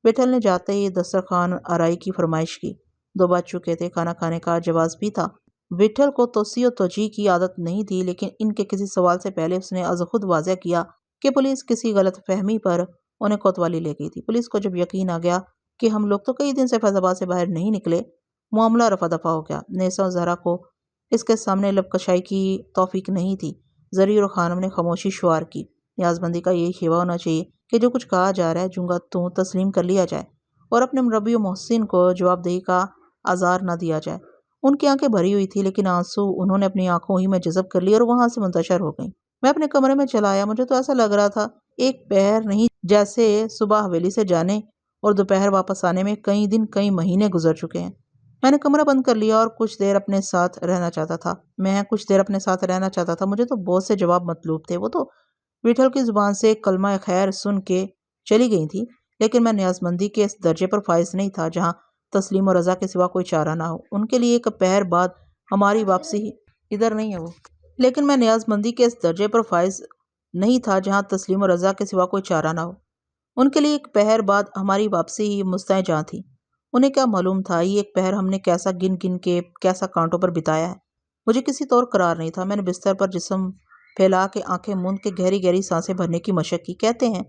बिठल ने जाते ही दस्तरखान आराई की फरमाइश की। 2 बज चुके थे, खाना खाने का जवाब भी था। विठल को तोसी और तोजी की आदत नहीं थी, लेकिन इनके किसी सवाल से पहले उसने अज खुद वाज़ह किया कि पुलिस किसी गलत फहमी पर उन्हें कोतवाली ले गई थी। पुलिस को जब यकीन आ गया कि हम लोग तो कई दिन से फैज़ाबाद से बाहर नहीं निकले, मामला रफा दफा हो गया। नेसा और जहरा को इसके सामने लबकशाई की तौफीक नहीं थी। जरी और खानम ने खामोशी शुआर की। न्याजबंदी का यही शेवा होना चाहिए कि जो कुछ कहा जा रहा है जूंगा तू तस्लीम कर लिया जाए और अपने मुरब्बी मोहसिन को जवाबदेही का आज़ार न दिया जाए। उनकी आंखें भरी हुई थी, लेकिन आंसू उन्होंने अपनी आंखों ही में जज़ब कर लिए और वहां से मुंतशर हो गई। मैं अपने कमरे में चला आया। मुझे तो ऐसा लग रहा था एक पहर नहीं, जैसे सुबह हवेली से जाने और दोपहर वापस आने में कई दिन कई महीने गुजर चुके हैं। मैंने कमरा बंद कर लिया और कुछ देर अपने साथ रहना चाहता था। मुझे तो बहुत से जवाब मतलूब थे। वो तो विठल की जुबान से कलमा खैर सुन के चली गई थी, लेकिन मैं न्याजमंदी के इस दर्जे पर फाइज नहीं था जहाँ तस्लीम और रजा के सिवा कोई चारा ना हो। उनके लिए एक पहर बाद हमारी वापसी ही इधर नहीं है वो लेकिन मैं न्याजमंदी के इस दर्जे पर फाइज नहीं था जहाँ तस्लीम और रजा के सिवा कोई चारा ना हो। उनके लिए एक पहर बाद हमारी वापसी ही मुस्तैद जहाँ थी। उन्हें क्या मालूम था ये एक पहर हमने कैसा गिन गिन के कैसा कांटों पर बिताया है। मुझे किसी तौर करार नहीं था। मैंने बिस्तर पर जिस्म फैला के आंखें मूंद के गहरी गहरी सांसें भरने की मशक की। कहते हैं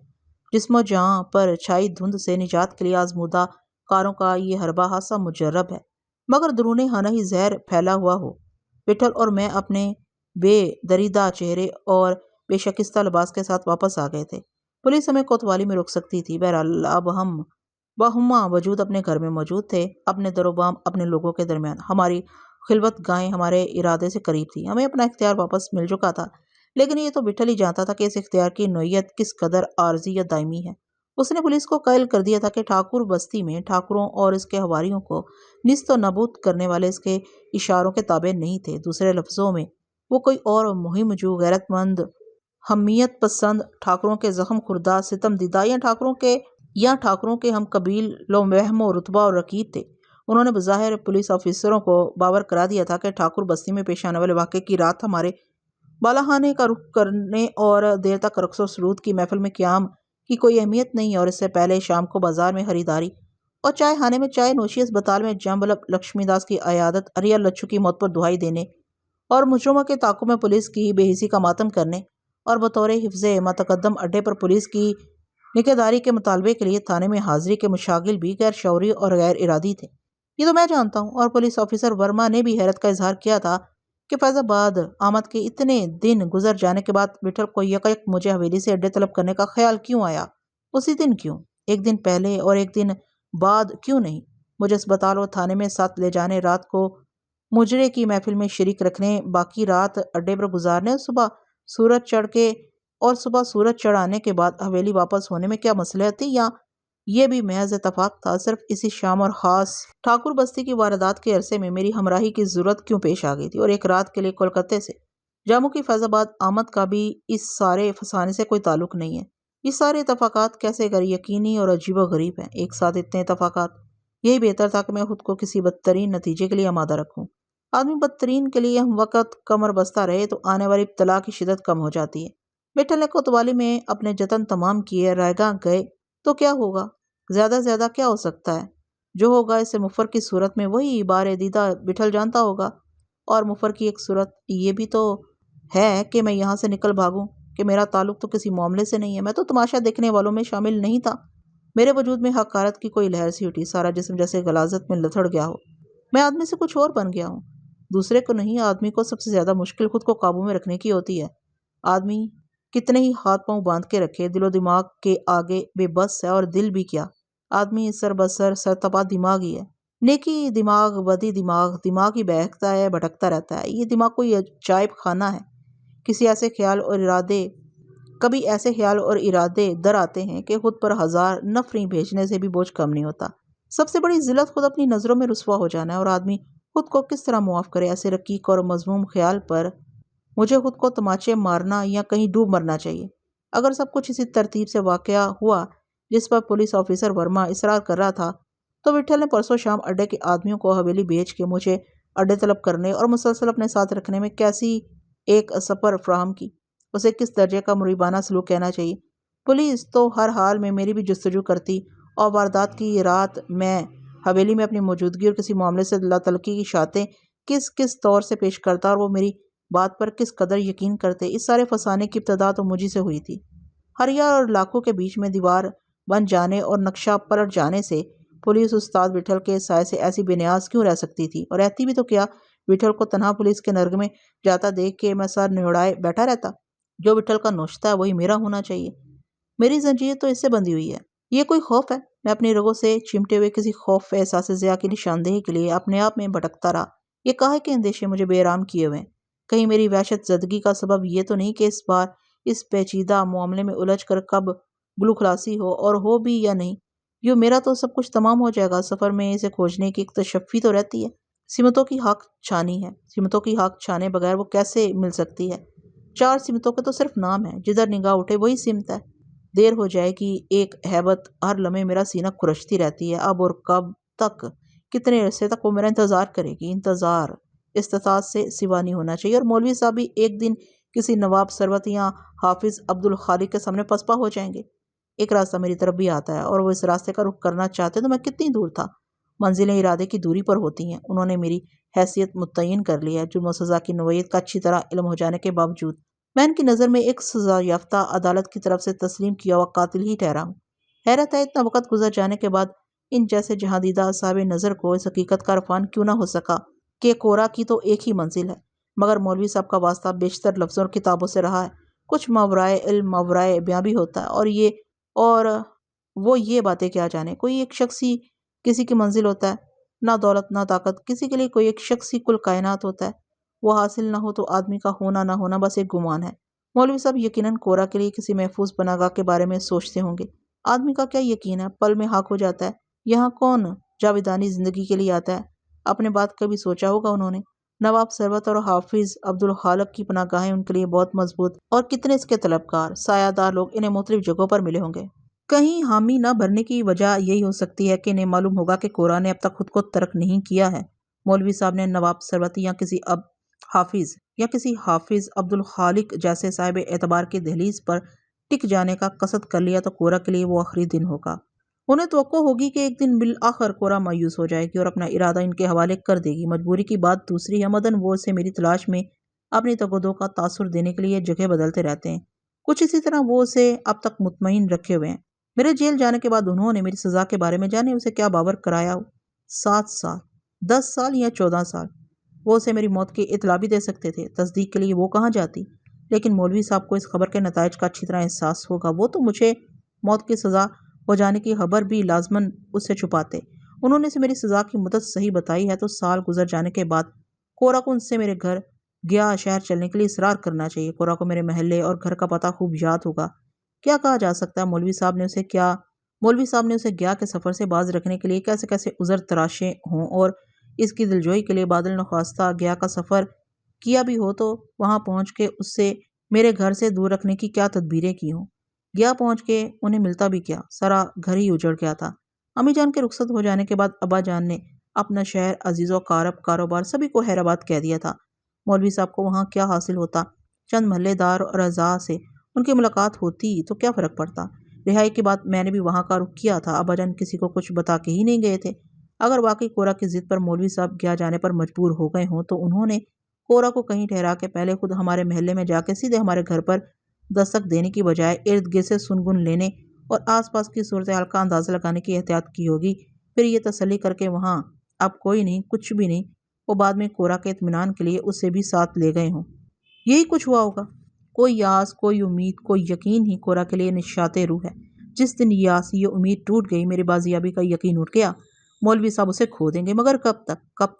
जिस्म जहाँ पर छाई धुंध से निजात के लिए आजमूदा कारों का ये हरबा हादसा मुजर्रब है, मगर दरूने हाना ही जहर फैला हुआ हो। विठल और मैं अपने बेदरीदा चेहरे और बेशकिस्ता लिबास के साथ वापस आ गए थे। पुलिस हमें कोतवाली में रोक सकती थी। बहरहाल अब हम बाहुमा वजूद अपने घर में मौजूद थे, अपने दरोबाम अपने लोगों के दरमियान। हमारी खिलवत गायें हमारे इरादे से करीब थी। हमें अपना इख्तियार वापस मिल चुका था, लेकिन ये तो विठल ही जानता था कि इस इख्तियार की नोयत किस कदर आर्जी या दायमी है। उसने पुलिस को कायल कर दिया था कि ठाकुर बस्ती में ठाकुरों और इसके हवारियों को निस्त व नबूद करने वाले इसके इशारों के ताबे नहीं थे। दूसरे लफ्जों में वो कोई और मुहिम जो गैरतमंद हमीयत पसंद ठाकुरों के जख्म खुर्दा सितम दीदा या ठाकुरों के हम कबील लो वहमो रुतबा और रकीब थे। उन्होंने बज़ाहिर पुलिस ऑफिसरों को बावर करा दिया था कि ठाकुर बस्ती में पेश आने वाले वाक़े की रात हमारे बालाहाने का रुख करने और देर तक रक्सो सरूद की महफिल में क़याम की कोई अहमियत नहीं है और इससे पहले शाम को बाजार में खरीदारी और चाय खाने में चाय नोशी, अस्पताल में जंब लक्ष्मीदास की अयादत, अरिया लच्छू की मौत पर दुहाई देने और मुजरिमों के ताक़ुब में पुलिस की बेहिसी का मातम करने और बतौर हिफ्ज़े मतकद्दम अड्डे पर पुलिस की निगहदारी के मुतालबे के लिए थाने में हाजिरी के मुशागिल भी गैर शौरी और गैर इरादी थे। ये तो मैं जानता हूँ। और पुलिस ऑफिसर वर्मा ने भी हैरत का इजहार किया था कि फैजाबाद आमद के इतने दिन गुजर जाने के बाद विठल को यकयक मुझे हवेली से अड्डे तलब करने का ख्याल क्यों आया। उसी दिन क्यों, एक दिन पहले और एक दिन बाद क्यों नहीं। मुझे अस्पताल और थाने में साथ ले जाने, रात को मुजरे की महफिल में शरीक रखने, बाकी रात अड्डे पर गुजारने और सुबह सूरज चढ़ आने के बाद हवेली वापस होने में क्या मसलहत थी, या ये भी महज इत्तफाक था। सिर्फ इसी शाम और ख़ास ठाकुर बस्ती की वारदात के अरसे में मेरी हमराही की ज़रूरत क्यों पेश आ गई थी, और एक रात के लिए कोलकाता से जामू की फैज़ाबाद आमद का भी इस सारे फसाने से कोई ताल्लुक नहीं है। ये सारे इत्तफाकात कैसे गैर यकीनी और अजीबो-गरीब हैं। एक साथ इतने इत्तफाकात। यही बेहतर था कि मैं खुद को किसी बदतरीन नतीजे के लिए आमादा रखूं। आदमी बदतरीन के लिए हम वक़्त कमर बस्ता रहे तो आने वाली इब्तला की शिद्दत कम हो जाती है। मित्तल ने कोतवाली में अपने जतन तमाम किए, रायगाह गए तो क्या होगा, ज़्यादा से ज़्यादा क्या हो सकता है। जो होगा इसे मुफर की सूरत में वही बारे दीदा बिठल जानता होगा। और मुफर की एक सूरत ये भी तो है कि मैं यहाँ से निकल भागूं, कि मेरा ताल्लुक तो किसी मामले से नहीं है। मैं तो तमाशा देखने वालों में शामिल नहीं था। मेरे वजूद में हकारत की कोई लहर सी उठी, सारा जिस्म जैसे गलाजत में लथड़ गया हो। मैं आदमी से कुछ और बन गया हूँ, दूसरे को नहीं। आदमी को सबसे ज़्यादा मुश्किल खुद को काबू में रखने की होती है। आदमी कितने ही हाथ पांव बांध के रखे, दिलो दिमाग के आगे बेबस है। और दिल भी क्या, आदमी सरबसर सरतपा दिमाग ही है। नेकी दिमाग, बदी दिमाग, दिमाग ही बहकता है, भटकता रहता है। ये दिमाग कोई अजायब खाना है। कभी ऐसे ख्याल और इरादे दर आते हैं कि खुद पर हजार नफरी भेजने से भी बोझ कम नहीं होता। सबसे बड़ी जिल्लत खुद अपनी नज़रों में रुसवा हो जाना है। और आदमी खुद को किस तरह मुआफ़ करे ऐसे रकीक और मजमूम ख्याल पर। मुझे खुद को तमाचे मारना या कहीं डूब मरना चाहिए। अगर सब कुछ इसी तरतीब से वाक़या हुआ जिस पर पुलिस ऑफिसर वर्मा इसरार कर रहा था, तो विठल ने परसों शाम अड्डे के आदमियों को हवेली भेज के मुझे अड्डे तलब करने और मुसलसल अपने साथ रखने में कैसी एक सफ़र फ्राहम की। उसे किस दर्जे का मुरीबाना सलूक कहना चाहिए। पुलिस तो हर हाल में मेरी भी जुस्तजू करती, और वारदात की रात मैं हवेली में अपनी मौजूदगी और किसी मामले से अल्लाह तलकी की शातें किस किस तौर से पेश करता और वो मेरी बात पर किस कदर यकीन करते। इस सारे फसाने की इब्तदा तो मुझी से हुई थी। हरिया और लाखों के बीच में दीवार बन जाने और नक्शा पलट जाने से पुलिस उस्ताद विठल के साय से ऐसी बेनियाज क्यों रह सकती थी। और रहती भी तो क्या, विठल को तनहा पुलिस के नर्ग में जाता देख के मैं सर निहुड़ाए बैठा रहता। जो विठल का नोश्ता है वही मेरा होना चाहिए। मेरी जंजीर तो इससे बंधी हुई है। ये कोई खौफ है। मैं अपनी रगों से चिमटे हुए किसी खौफ एहसास ज़िया की निशानदेही के लिए अपने आप में भटकता रहा। ये काहे के अंदेशे मुझे बेराम किए हुए। कहीं मेरी वहशत ज़दगी का सबब ये तो नहीं कि इस बार इस पेचीदा मामले में उलझ कर कब गुलू खलासी हो, और हो भी या नहीं, यूँ मेरा तो सब कुछ तमाम हो जाएगा। सफ़र में इसे खोजने की एक तशफ़ी तो रहती है। सिमतों की हाक छानी है, सिमतों की हाक छाने बगैर वो कैसे मिल सकती है। 4 सिमतों के तो सिर्फ नाम है, जिधर निगाह उठे वही सिमत है। देर हो जाएगी, एक हैबत हर लम्हे मेरा सीना खुरचती रहती है। अब और कब तक, कितने अरसे तक वो मेरा इंतज़ार करेगी। इंतज़ार इस्तात से सिवा नहीं होना चाहिए। और मौलवी साहब भी एक दिन किसी नवाब सरवत या हाफिज़ अब्दुल खालिक के सामने पसपा हो जाएंगे। एक रास्ता मेरी तरफ भी आता है, और वो इस रास्ते का रुख करना चाहते तो मैं कितनी दूर था। मंजिलें इरादे की दूरी पर होती हैं। उन्होंने मेरी हैसियत मुतय्यन कर ली है। जुर्म और सज़ा की नौइयत का अच्छी तरह इल्म हो जाने के बावजूद मैं इनकी नज़र में एक सज़ा याफ्ता, अदालत की तरफ से तस्लीम किया हुआ कातिल ही ठहरा हूँ। हैरत है, इतना वक़्त गुजर जाने के बाद इन जैसे जहांदीदा साहिब नज़र को इस हकीकत का इरफान क्यों ना हो सका कि कोरा की तो एक ही मंजिल है। मगर मौलवी साहब का वास्ता बेशतर लफ्ज़ों और किताबों से रहा है। कुछ मावराए इल्म मावराए बयां भी होता है। और वो ये बातें क्या जाने। कोई एक शख्स ही किसी की मंजिल होता है, ना दौलत ना ताकत। किसी के लिए कोई एक शख्स ही कुल कायनात होता है। वो हासिल ना हो तो आदमी का होना ना होना बस एक गुमान है। मौलवी साहब यकीनन कोरा के लिए किसी महफूज पनाहगाह के बारे में सोचते होंगे। आदमी का क्या यकीन है, पल में हाक हो जाता है। यहाँ कौन जावेदानी जिंदगी के लिए आता है। अपने बात कभी सोचा होगा उन्होंने। नवाब सरवत और हाफिज अब्दुल खालिक की पनाहगाहें उनके लिए बहुत मजबूत, और कितने इसके तलबगार सायादार लोग इन्हें मुख्तलिफ जगहों पर मिले होंगे। कहीं हामी न भरने की वजह यही हो सकती है कि इन्हें मालूम होगा कि कोरा ने अब तक खुद को तर्क नहीं किया है। मौलवी साहब ने नवाब सरवत या किसी हाफिज अब्दुल खालिक जैसे साहिब एतबार की दहलीज पर टिक जाने का कसद कर लिया तो कोरा के लिए वो आखिरी दिन होगा। उन्हें तवक्को होगी कि एक दिन बिल आखिर कोरा मायूस हो जाएगी और अपना इरादा इनके हवाले कर देगी। मजबूरी की बात दूसरी है, मदन वो से मेरी तलाश में अपनी तगदो का तासुर देने के लिए जगह बदलते रहते हैं। कुछ इसी तरह वो उसे अब तक मुतमईन रखे हुए हैं। मेरे जेल जाने के बाद उन्होंने मेरी सजा के बारे में जाने उसे क्या बावर कराया हो। 7 साल, 10 साल या 14 साल वो उसे मेरी मौत की इतला भी दे सकते थे। तस्दीक के लिए वो कहाँ जाती, लेकिन मौलवी साहब को इस खबर के नताइज का अच्छी तरह एहसास होगा। वो तो मुझे मौत की सज़ा हो जाने की खबर भी लाजमन उससे छुपाते। उन्होंने से मेरी सज़ा की मुद्दत सही बताई है तो साल गुजर जाने के बाद कोरा को उनसे मेरे घर गया शहर चलने के लिए इसरार करना चाहिए। कोरा को मेरे महल्ले और घर का पता खूब याद होगा। क्या कहा जा सकता है, मौलवी साहब ने उसे गया के सफ़र से बाज रखने के लिए कैसे कैसे उज़र तराशे हों और इसकी दिलजोई के लिए बादल नख्वास्ता गया का सफ़र किया भी हो तो वहां पहुंच के उससे मेरे घर से दूर रखने की क्या तदबीरें की हों। गया पहुंच के उन्हें मिलता भी क्या, सारा घर ही उजड़ गया था। अम्मी जान के रुखसत हो जाने के बाद अब्बा जान ने अपना शहर, अजीज़ो कारब, कारोबार सभी को हैदराबाद कह दिया था। मौलवी साहब को वहाँ क्या हासिल होता, चंद महल्लेदार और अज़ा से उनकी मुलाकात होती तो क्या फ़र्क पड़ता। रिहाई के बाद मैंने भी वहाँ का रुख किया था। अब्बा जान किसी को कुछ बता के ही नहीं गए थे। अगर वाकई कोरा की जिद पर मौलवी साहब गया जाने पर मजबूर हो गए हों तो उन्होंने कोरा को कहीं ठहरा के पहले खुद हमारे महल्ले में जाके सीधे हमारे घर पर दस्तक देने की बजाय इर्द गिर्द से सुनगुन लेने और आसपास की सूरत हाल का अंदाज़ा लगाने की एहतियात की होगी। फिर ये तसल्ली करके वहाँ अब कोई नहीं, कुछ भी नहीं, वो बाद में कोरा के इत्मीनान के लिए उससे भी साथ ले गए हों। यही कुछ हुआ होगा। कोई यास, कोई उम्मीद, कोई यकीन ही कोरा के लिए निशाते रूह है। जिस दिन यास, ये उम्मीद टूट गई, मेरी बाजियाबी का यकीन उठ गया, मौलवी साहब उसे खो देंगे। मगर कब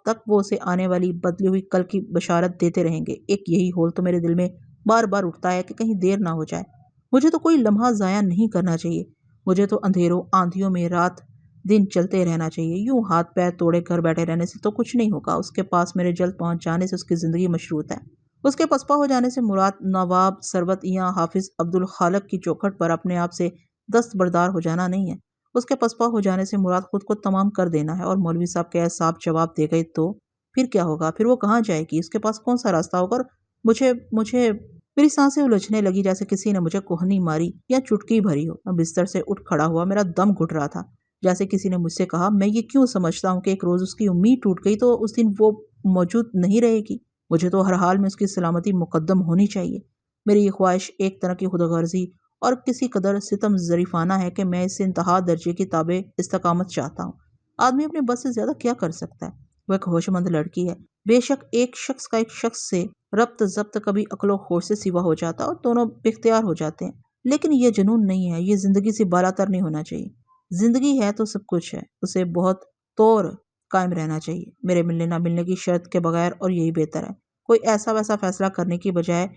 तक वो उसे आने वाली बदली हुई कल की बशारत देते रहेंगे। एक यही होल तो मेरे दिल में बार बार उठता है कि कहीं देर ना हो जाए। मुझे तो कोई लम्हा ज़ाया नहीं करना चाहिए। मुझे तो अंधेरों आंधियों में रात दिन चलते रहना चाहिए। यूं हाथ पैर तोड़े घर बैठे रहने से तो कुछ नहीं होगा। उसके पास मेरे जल्द पहुंच जाने से उसकी ज़िंदगी मशरूत है। उसके पसपा हो जाने से मुराद नवाब सरबत या हाफिज अब्दुल खालक की चौखट पर अपने आप से दस्तबरदार हो जाना नहीं है। उसके पसपा हो जाने से मुराद खुद को तमाम कर देना है। और मौलवी साहब के साफ जवाब दे गए तो फिर क्या होगा? फिर वो कहाँ जाएगी? उसके पास कौन सा रास्ता होगा? और मुझे मुझे मेरी सांसें उलझने लगी जैसे किसी ने मुझे कोहनी मारी या चुटकी भरी हो। मैं बिस्तर से उठ खड़ा हुआ, मेरा दम घुट रहा था। जैसे किसी ने मुझसे कहा, मैं ये क्यों समझता हूँ कि एक रोज़ उसकी उम्मीद टूट गई तो उस दिन वो मौजूद नहीं रहेगी। मुझे तो हर हाल में उसकी सलामती मुकद्दम होनी चाहिए। मेरी ये ख्वाहिश एक तरह की खुदगर्जी और किसी कदर सितम ज़रीफ़ाना है कि मैं इससे इंतहा दर्जे की ताबे इस्तकामत चाहता हूँ। आदमी अपने बस से ज़्यादा क्या कर सकता है? वह एक होशमंद लड़की है। बेशक एक शख्स का एक शख्स से रब्त ज़ब्त कभी अक्लो होश से सिवा हो जाता और दोनों बेख्तियार हो जाते हैं, लेकिन ये जुनून नहीं है। ये ज़िंदगी से बालातर नहीं होना चाहिए। ज़िंदगी है तो सब कुछ है, उसे बहुत तौर कायम रहना चाहिए, मेरे मिलने ना मिलने की शर्त के बगैर, और यही बेहतर है। कोई ऐसा वैसा फैसला करने की बजाय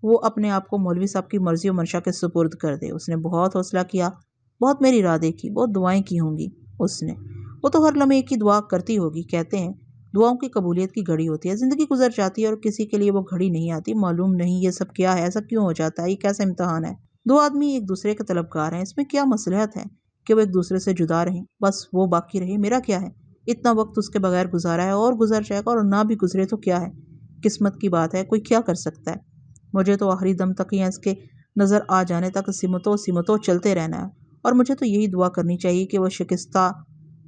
वो अपने आप को मौलवी साहब की मर्जी और मंशा के सुपुर्द कर दे। उसने बहुत हौसला किया, बहुत मेरी राह देखी, बहुत दुआएं की होंगी उसने। वो तो हर लम्हे एक ही दुआ करती होगी। कहते हैं दुआओं की कबूलियत की घड़ी होती है। ज़िंदगी गुजर जाती है और किसी के लिए वो घड़ी नहीं आती। मालूम नहीं ये सब क्या है, ऐसा क्यों हो जाता है, ये कैसा इम्तहान है। दो आदमी एक दूसरे के तलबगार हैं, इसमें क्या मसलहत है कि वो एक दूसरे से जुदा रहें, बस वो बाकी रहे। मेरा क्या है, इतना वक्त उसके बगैर गुजारा है और गुजर जाएगा, और ना भी गुजरे तो क्या है, किस्मत की बात है, कोई क्या कर सकता है। मुझे तो आखिरी दम तक या इसके नज़र आ जाने तक सिमतों सिमतों चलते रहना है। और मुझे तो यही दुआ करनी चाहिए कि वह शिकस्ता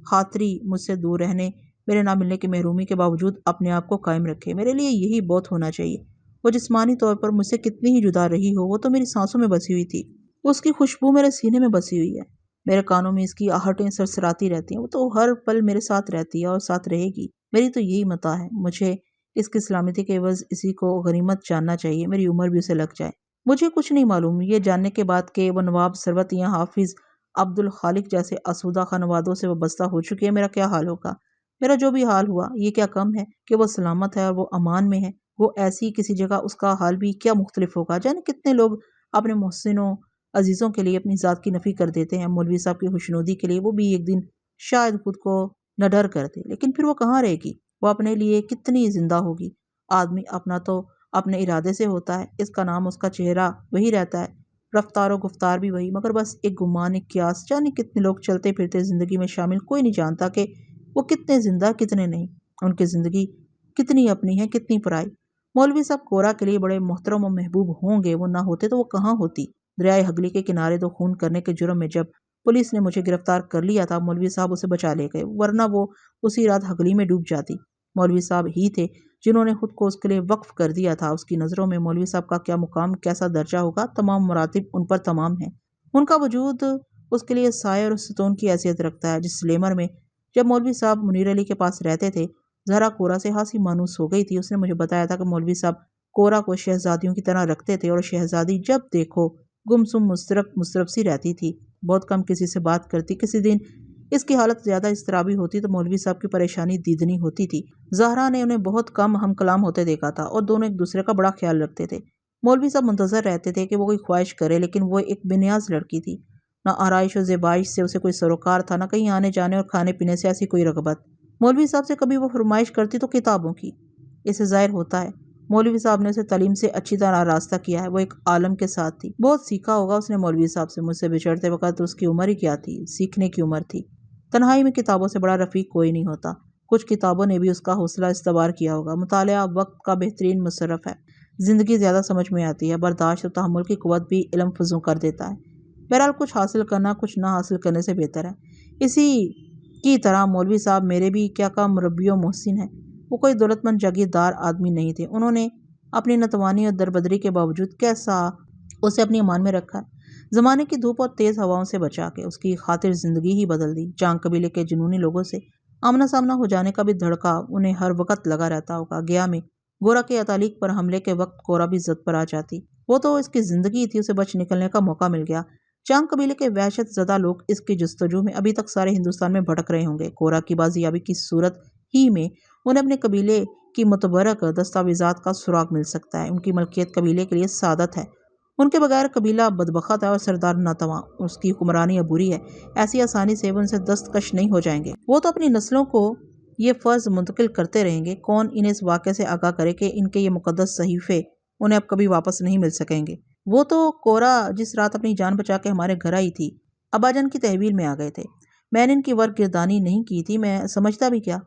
खातरी मुझसे दूर रहने, मेरे ना मिलने की महरूमी के बावजूद अपने आप को कायम रखे। मेरे लिए यही बहुत होना चाहिए। वो जिस्मानी तौर पर मुझसे कितनी ही जुदा रही हो, वो तो मेरी सांसों में बसी हुई थी। उसकी खुशबू मेरे सीने में बसी हुई है, मेरे कानों में इसकी आहटें सरसराती रहती हैं। वो तो हर पल मेरे साथ रहती है और साथ रहेगी। मेरी तो यही मता है। मुझे इसकी सलामती के एवज इसी को गनीमत जानना चाहिए, मेरी उम्र भी उसे लग जाए। मुझे कुछ नहीं मालूम ये जानने के बाद कि वह नवाब सरबत या हाफिज अब्दुल खालिक जैसे आसूदा खानवादों से वाबस्ता हो चुकी है, मेरा क्या हाल होगा। मेरा जो भी हाल हुआ, ये क्या कम है कि वो सलामत है और वो अमान में है। वो ऐसी किसी जगह उसका हाल भी क्या मुख्तलिफ होगा। जाने कितने लोग अपने मोहसिनों अजीज़ों के लिए अपनी ज़ात की नफ़ी कर देते हैं। मौलवी साहब की खुशनुदी के लिए वो भी एक दिन शायद खुद को न डर कर दे, लेकिन फिर वो कहाँ रहेगी। वो अपने लिए कितनी जिंदा होगी। आदमी अपना तो अपने इरादे से होता है, इसका नाम उसका चेहरा वही रहता है, रफ्तार और गुफ्तार भी वही, मगर बस एक गुमान, एक क्यास। जाने कितने लोग चलते फिरते ज़िंदगी में शामिल, कोई नहीं जानता कि वो कितने जिंदा कितने नहीं, उनकी ज़िंदगी कितनी अपनी है कितनी पराई। मौलवी साहब कोरा के लिए बड़े मोहतरम और महबूब होंगे, वो ना होते तो वो कहाँ होती। दरियाए हगली के किनारे 2 खून करने के जुर्म में जब पुलिस ने मुझे गिरफ्तार कर लिया था, मौलवी साहब उसे बचा ले गए, वरना वो उसी रात हगली में डूब जाती। मौलवी साहब ही थे जिन्होंने खुद को उसके लिए वक्फ कर दिया था। उसकी नज़रों में मौलवी साहब का क्या मुकाम, कैसा दर्जा होगा, तमाम मरातिब उन पर तमाम हैं। उनका वजूद उसके लिए साये और सुतून की हैसियत रखता है। जिस लेमर में जब मौलवी साहब मुनीर अली के पास रहते थे, जहरा कोरा से हासी मानूस हो गई थी। उसने मुझे बताया था कि मौलवी साहब कोरा को शहजादियों की तरह रखते थे और शहजादी जब देखो गुमसुम मुस्तरब सी रहती थी, बहुत कम किसी से बात करती। किसी दिन इसकी हालत ज़्यादा इस्तराबी होती तो मौलवी साहब की परेशानी दीदनी होती थी। ज़हरा ने उन्हें बहुत कम हम कलाम होते देखा था और दोनों एक दूसरे का बड़ा ख्याल रखते थे। मौलवी साहब मुंतज़र रहते थे कि वो कोई ख्वाहिश करे, लेकिन वो एक बेनियाज लड़की थी। न आराइश और ज़ेबाइश से उसे कोई सरोकार था, न कहीं आने जाने और खाने पीने से ऐसी कोई रगबत। मौलवी साहब से कभी वो फरमाइश करती तो किताबों की। इससे ज़ाहिर होता है मौलवी साहब ने उसे तालीम से अच्छी तरह रास्ता किया है। वो एक आलम के साथ थी, बहुत सीखा होगा उसने मौलवी साहब से। मुझसे बिछड़ते वक्त उसकी उम्र ही क्या थी, सीखने की उम्र थी। तन्हाई में किताबों से बड़ा रफ़ीक कोई नहीं होता। कुछ किताबों ने भी उसका हौसला इस्तबार किया होगा। मुतालिया वक्त का बेहतरीन मुसर्रफ है। ज़िंदगी ज़्यादा समझ में आती है। बर्दाश्त और तहम्मुल की क़ुव्वत भी इल्म फज़ू कर देता है। बहरहाल कुछ हासिल करना कुछ ना हासिल करने से बेहतर है। इसी की तरह मौलवी साहब मेरे भी क्या का मुरब्बी और मोहसिन है। वो कोई दौलतमंद जागीरदार आदमी नहीं थे। उन्होंने अपनी नतवानी और दरबदरी के बावजूद कैसा उसे अपनी अमान में रखा। ज़माने की धूप और तेज़ हवाओं से बचा के उसकी खातिर ज़िंदगी ही बदल दी। चांग कबीले के जुनूनी लोगों से आमना सामना हो जाने का भी धड़का उन्हें हर वक्त लगा रहता होगा। गया में गोरा के अतालिक पर हमले के वक्त कोरा भी जद पर आ जाती। वो तो इसकी ज़िंदगी थी, उसे बच निकलने का मौका मिल गया। चांग कबीले के वहशत ज़दा लोग इसकी जस्तजू में अभी तक सारे हिंदुस्तान में भटक रहे होंगे। कोरा की बाजियाबी की सूरत ही में उन्हें अपने कबीले की मुतबरक दस्तावेज़ात का सुराग मिल सकता है। उनकी मलकियत कबीले के लिए सादत है। उनके बगैर कबीला बदबख्त है और सरदार नातवा। उसकी हुक्मरानी अबूरी है। ऐसी आसानी से वो उनसे दस्तकश नहीं हो जाएंगे। वो तो अपनी नस्लों को ये फ़र्ज मुंतकिल करते रहेंगे। कौन इन्हें इस वाक़े से आगाह करे कि इनके ये मुक़द्दस सहीफ़े उन्हें अब कभी वापस नहीं मिल सकेंगे। वो तो कोरा जिस रात अपनी जान बचा के हमारे घर आई थी, अब्बाजान की तहवील में आ गए थे। मैंने इनकी वर्गिरदानी नहीं की थी, मैं समझता भी क्या।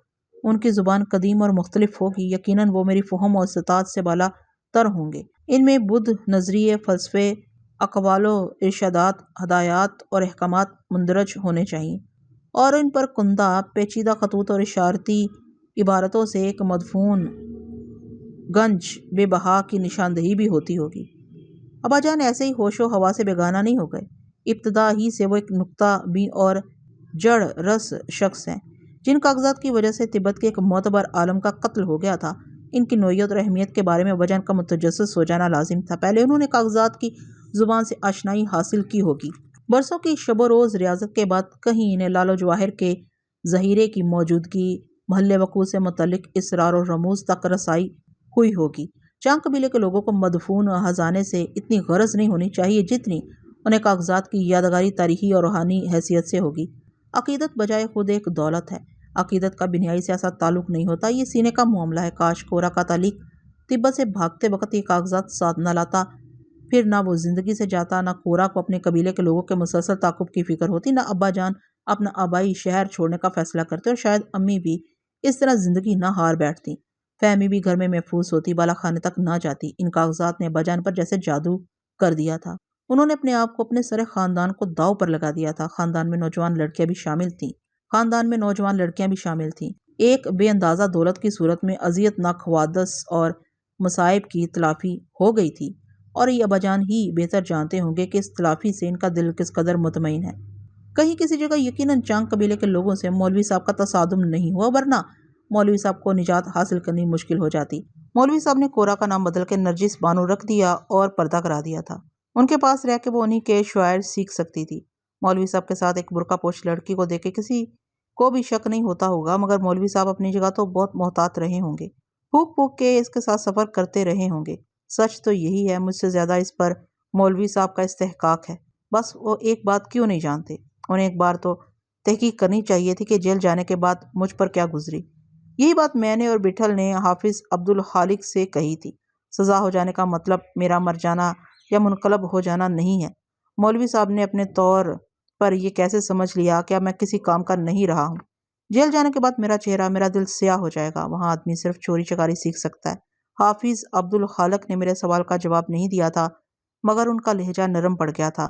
उनकी ज़ुबान कदीम और मुख्तलिफ होगी। यकीनन वो मेरी फ़हम और इस्तात से बाला तर होंगे। इनमें बुद्ध नज़रिए, फ़लसफ़े, अक़वालो इरशादात, हदायत और अहकामात मुंदरज होने चाहिए और इन पर कुंदा पेचीदा खतूत और इशारती इबारतों से एक मदफून गंज बेबहा की निशानदही भी होती होगी। अब्बाजान ऐसे ही होशो हवा से बेगाना नहीं हो गए। इब्तदा ही से वो एक नुक्ता भी और जड़ रस शख्स हैं जिन कागजात की वजह से तिब्बत के एक मोतबर आलम का कत्ल हो गया था। इनकी नोयत और अहमियत के बारे में वजन का मुतजस्सिस हो जाना लाजिम था। पहले उन्होंने कागजात की ज़ुबान से आशनाई हासिल की होगी। बरसों की शब रोज़ रियाजत के बाद कहीं इन्हें लालो जवाहिर के ज़हीरे की मौजूदगी, महल्ले वकूल से मुतल्लिक इसरार और रमूज़ तक रसाई हुई होगी। चांग कबीले के लोगों को मदफून हज़ाने से इतनी गरज नहीं होनी चाहिए जितनी उन्हें कागजात की यादगारी तारीखी और रूहानी हैसियत से होगी। अकीदत बजाय खुद एक दौलत है। अकीदत का बिन्याई से ऐसा ताल्लुक़ नहीं होता, ये सीने का मामला है। काश कोरा का तालीक तिब्बत से भागते वक्त ये कागजात साथ न लाता, फिर ना वो ज़िंदगी से जाता, ना कोरा को अपने कबीले के लोगों के मुसलसल ताक़ुब की फ़िक्र होती, ना अब्बा जान अपना आबाई शहर छोड़ने का फ़ैसला करते और शायद अम्मी भी इस तरह ज़िंदगी ना हार बैठती। फ़हमी भी घर में महफूज होती, बाला खाने तक ना जाती। इन कागजात ने अब्बा जान पर जैसे जादू कर दिया था। उन्होंने अपने आप को अपने सारे ख़ानदान को दाव पर लगा दिया था। ख़ानदान में नौजवान लड़कियां भी शामिल थीं। एक बेअंदाज़ा दौलत की सूरत में अज़ियतनाक खवादस और मसाइब की तलाफ़ी हो गई थी और ये अब्बाजान ही बेहतर जानते होंगे कि इस तलाफ़ी से इनका दिल किस कदर मुतमईन है। कहीं किसी जगह यकीनन चांग कबीले के लोगों से मौलवी साहब का तसादुम नहीं हुआ, वरना मौलवी साहब को निजात हासिल करनी मुश्किल हो जाती। मौलवी साहब ने कोरा का नाम बदल के नरजिस बानो रख दिया और पर्दा करा दिया था। उनके पास रह के वो उन्हीं के शायर सीख सकती थी। मौलवी साहब के साथ एक बुरकापोश लड़की को देखे किसी को भी शक नहीं होता होगा, मगर मौलवी साहब अपनी जगह तो बहुत मोहतात रहे होंगे। फूक फूक के इसके साथ सफ़र करते रहे होंगे। सच तो यही है, मुझसे ज़्यादा इस पर मौलवी साहब का इस्तेहकाक है। बस वो एक बात क्यों नहीं जानते। उन्हें एक बार तो तहकीक करनी चाहिए थी कि जेल जाने के बाद मुझ पर क्या गुजरी। यही बात मैंने और बिठल ने हाफिज़ अब्दुल खालिक से कही थी। सज़ा हो जाने का मतलब मेरा मर जाना या मुनक़लब हो जाना नहीं है। मौलवी साहब ने अपने तौर पर यह कैसे समझ लिया कि अब मैं किसी काम का नहीं रहा हूँ। जेल जाने के बाद मेरा चेहरा, मेरा दिल स्याह हो जाएगा। वहाँ आदमी सिर्फ चोरी चकारी सीख सकता है। हाफिज़ अब्दुल खालिक ने मेरे सवाल का जवाब नहीं दिया था। मगर उनका लहजा नरम पड़ गया था।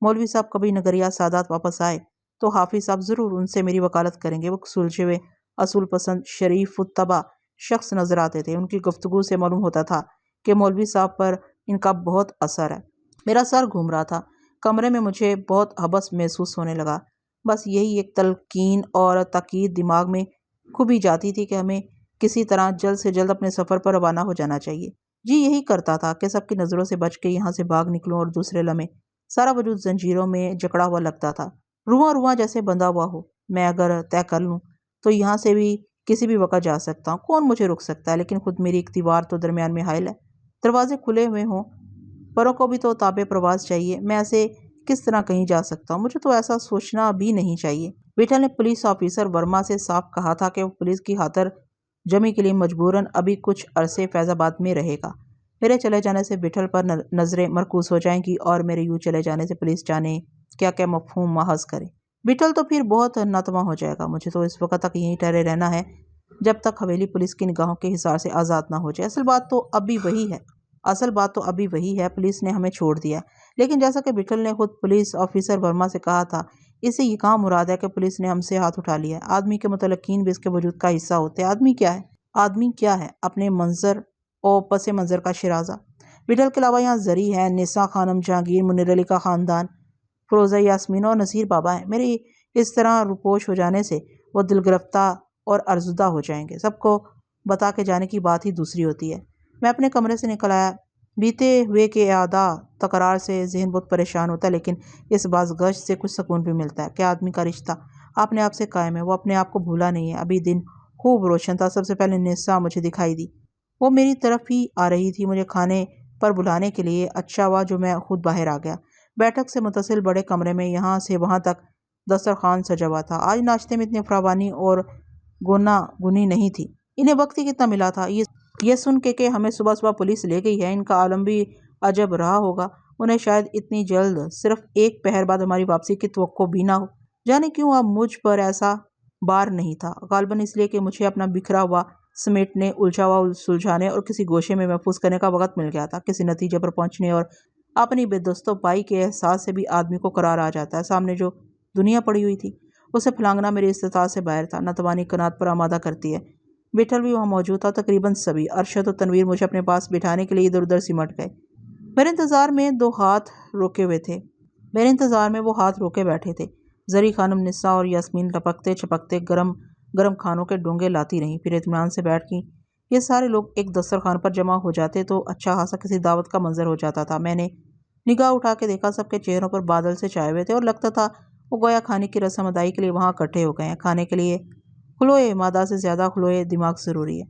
मौलवी साहब कभी नगरिया सादात वापस आए तो हाफिज साहब ज़रूर उनसे मेरी वकालत करेंगे। वो सुलझे हुए, असूल पसंद, शरीफ उत्तबा शख्स नजर आते थे। उनकी गुफ्तगू से मालूम होता था कि मौलवी साहब पर इनका बहुत असर है। मेरा सर घूम रहा था। कमरे में मुझे बहुत हबस महसूस होने लगा। बस यही एक तलकीन और ताकीद दिमाग में खूबी जाती थी कि हमें किसी तरह जल्द से जल्द अपने सफ़र पर रवाना हो जाना चाहिए। जी यही करता था कि सबकी नज़रों से बच के यहाँ से भाग निकलूं और दूसरे लम्हे सारा वजूद जंजीरों में जकड़ा हुआ लगता था, रुआं रुआं जैसे बंधा हुआ हो। मैं अगर तय कर लूँ तो यहाँ से भी किसी भी वक्त जा सकता हूँ, कौन मुझे रोक सकता है। लेकिन खुद मेरी एक दीवार तो दरमियान में हायल है। दरवाजे खुले हुए हों, परों को भी तो ताबे प्रवास चाहिए। मैं ऐसे किस तरह कहीं जा सकता हूँ? मुझे तो ऐसा सोचना भी नहीं चाहिए। विठल ने पुलिस ऑफिसर वर्मा से साफ कहा था कि वो पुलिस की खातर जमी के लिए मजबूरन अभी कुछ अरसे फैजाबाद में रहेगा। मेरे चले जाने से विठल पर नजरें मरकूज हो जाएंगी और मेरे यूं चले जाने से पुलिस जाने क्या क्या मफहूम महज करे। विठल तो फिर बहुत नतमा हो जाएगा। मुझे तो इस वक्त तक यहीं ठहरे रहना है जब तक हवेली पुलिस की निगाहों के हिसार से आज़ाद ना हो जाए। असल बात तो अभी वही है, पुलिस ने हमें छोड़ दिया है। लेकिन जैसा कि विठल ने खुद पुलिस ऑफिसर वर्मा से कहा था, इससे ये कहाँ मुराद है कि पुलिस ने हमसे हाथ उठा लिया है। आदमी के मुतलकीन भी इसके वजूद का हिस्सा होते हैं। आदमी क्या है? अपने मंजर और पस मंजर का शिराजा। विठल के अलावा यहाँ जरी है, निसा खानम, जहांगीर, मुनीर अली का ख़ानदान, फ़िरोज़ा, यास्मीन और नसीर बाबा है। मेरी इस तरह रुपोश हो जाने से वो दिलगिरफ्ता और अर्जुदा हो जाएंगे। सबको बता के जाने की बात ही दूसरी होती है। मैं अपने कमरे से निकल आया। बीते हुए के यादा तकरार से जहन बहुत परेशान होता है, लेकिन इस बाज़ गश्त से कुछ सुकून भी मिलता है कि आदमी का रिश्ता अपने आप से कायम है। वो अपने आप को भूला नहीं है। अभी दिन खूब रोशन था। सबसे पहले निस्सा मुझे दिखाई दी। वो मेरी तरफ ही आ रही थी, मुझे खाने पर बुलाने के लिए। अच्छा हुआ जो मैं खुद बाहर आ गया। बैठक से मुतसिल बड़े कमरे में यहाँ से वहाँ तक दस्तरखान सजा हुआ था। आज नाश्ते में इतनी फरावानी और गुना गुनी नहीं थी। इन्हें वक्त ही कितना मिला था ये सुन के हमें सुबह सुबह पुलिस ले गई है। इनका आलम भी अजब रहा होगा। उन्हें शायद इतनी जल्द सिर्फ एक पहर बाद हमारी वापसी की तवक्को भी ना हो। जाने क्यों अब मुझ पर ऐसा बार नहीं था। गालबन इसलिए कि मुझे अपना बिखरा हुआ समेटने, उलझा हुआ सुलझाने और किसी गोशे में महफूज करने का वक्त मिल गया था। किसी नतीजे पर पहुंचने और अपनी बेदस्तों पाई के एहसास से भी आदमी को करार आ जाता है। सामने जो दुनिया पड़ी हुई थी उसे फलांगना मेरी इस्तिताअत से बाहर था। नतवानी कनात पर आमादा करती है। विठल भी वहाँ मौजूद था। तकरीबन सभी, अरशद और तनवीर, मुझे अपने पास बिठाने के लिए इधर उधर सिमट गए। मेरे इंतज़ार में वो हाथ रोके बैठे थे। जरी खानम, निस्सा और यास्मीन लपकते छपकते गरम गरम खानों के डोंगे लाती रहीं, फिर इत्मीनान से बैठ गईं। ये सारे लोग एक दस्तरखान पर जमा हो जाते तो अच्छा खासा किसी दावत का मंजर हो जाता था। मैंने निगाह उठा के देखा, सबके चेहरों पर बादल से छाए हुए थे और लगता था वो गोया खाने की रस्म अदाई के लिए वहाँ इकट्ठे हो गए हैं। खाने के लिए खुलोए मादा से ज़्यादा खुलोए दिमाग ज़रूरी है।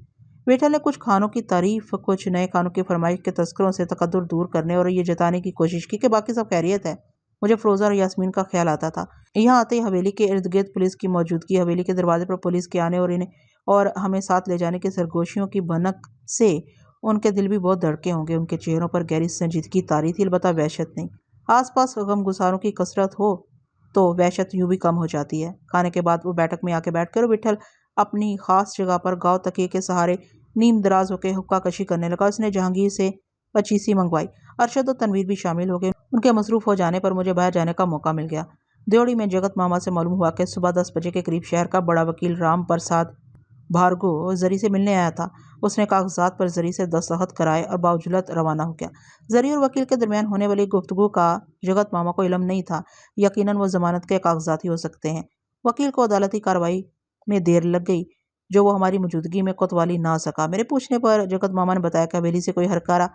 वेटर ने कुछ खानों की तारीफ, कुछ नए खानों की फरमाइश के तस्करों से तकद्दुर दूर करने और ये जताने की कोशिश की कि बाकी सब खैरियत है। मुझे फ़िरोज़ा और यास्मीन का ख्याल आता था। यहाँ आते ही हवेली के इर्द गिर्द पुलिस की मौजूदगी, हवेली के दरवाजे पर पुलिस के आने और हमें साथ ले जाने की सरगोशियों की भनक से उनके दिल भी बहुत धड़के होंगे। उनके चेहरों पर गहरी संजीदगी तारी थी, अलबत्ता वहशत नहीं। आसपास गमगुसारों की कसरत हो तो वहशत यूं भी कम हो जाती है। खाने के बाद वो बैठक में आके बैठकर विठल अपनी खास जगह पर गाँव तकिए के सहारे नीम दराज होकर हुक्का कशी करने लगा। उसने जहांगीर से पचीसी मंगवाई। अरशद और तनवीर भी शामिल हो गए। उनके मसरूफ़ हो जाने पर मुझे बाहर जाने का मौका मिल गया। देवड़ी में जगत मामा से मालूम हुआ कि सुबह 10 बजे के करीब शहर का बड़ा वकील राम प्रसाद भार्गव जरी से मिलने आया था। उसने कागजात पर जरी से दस्तखत कराए और बावजुलत रवाना हो गया। जरी और वकील के दरमियान होने वाली गुफ्तगू का जगत मामा को इल्म नहीं था। यकीनन वो जमानत के कागजात ही हो सकते हैं। वकील को अदालती कार्रवाई में देर लग गई जो वो हमारी मौजूदगी में कोतवाली ना सका। मेरे पूछने पर जगत मामा ने बताया कि हवेली से कोई हरकारा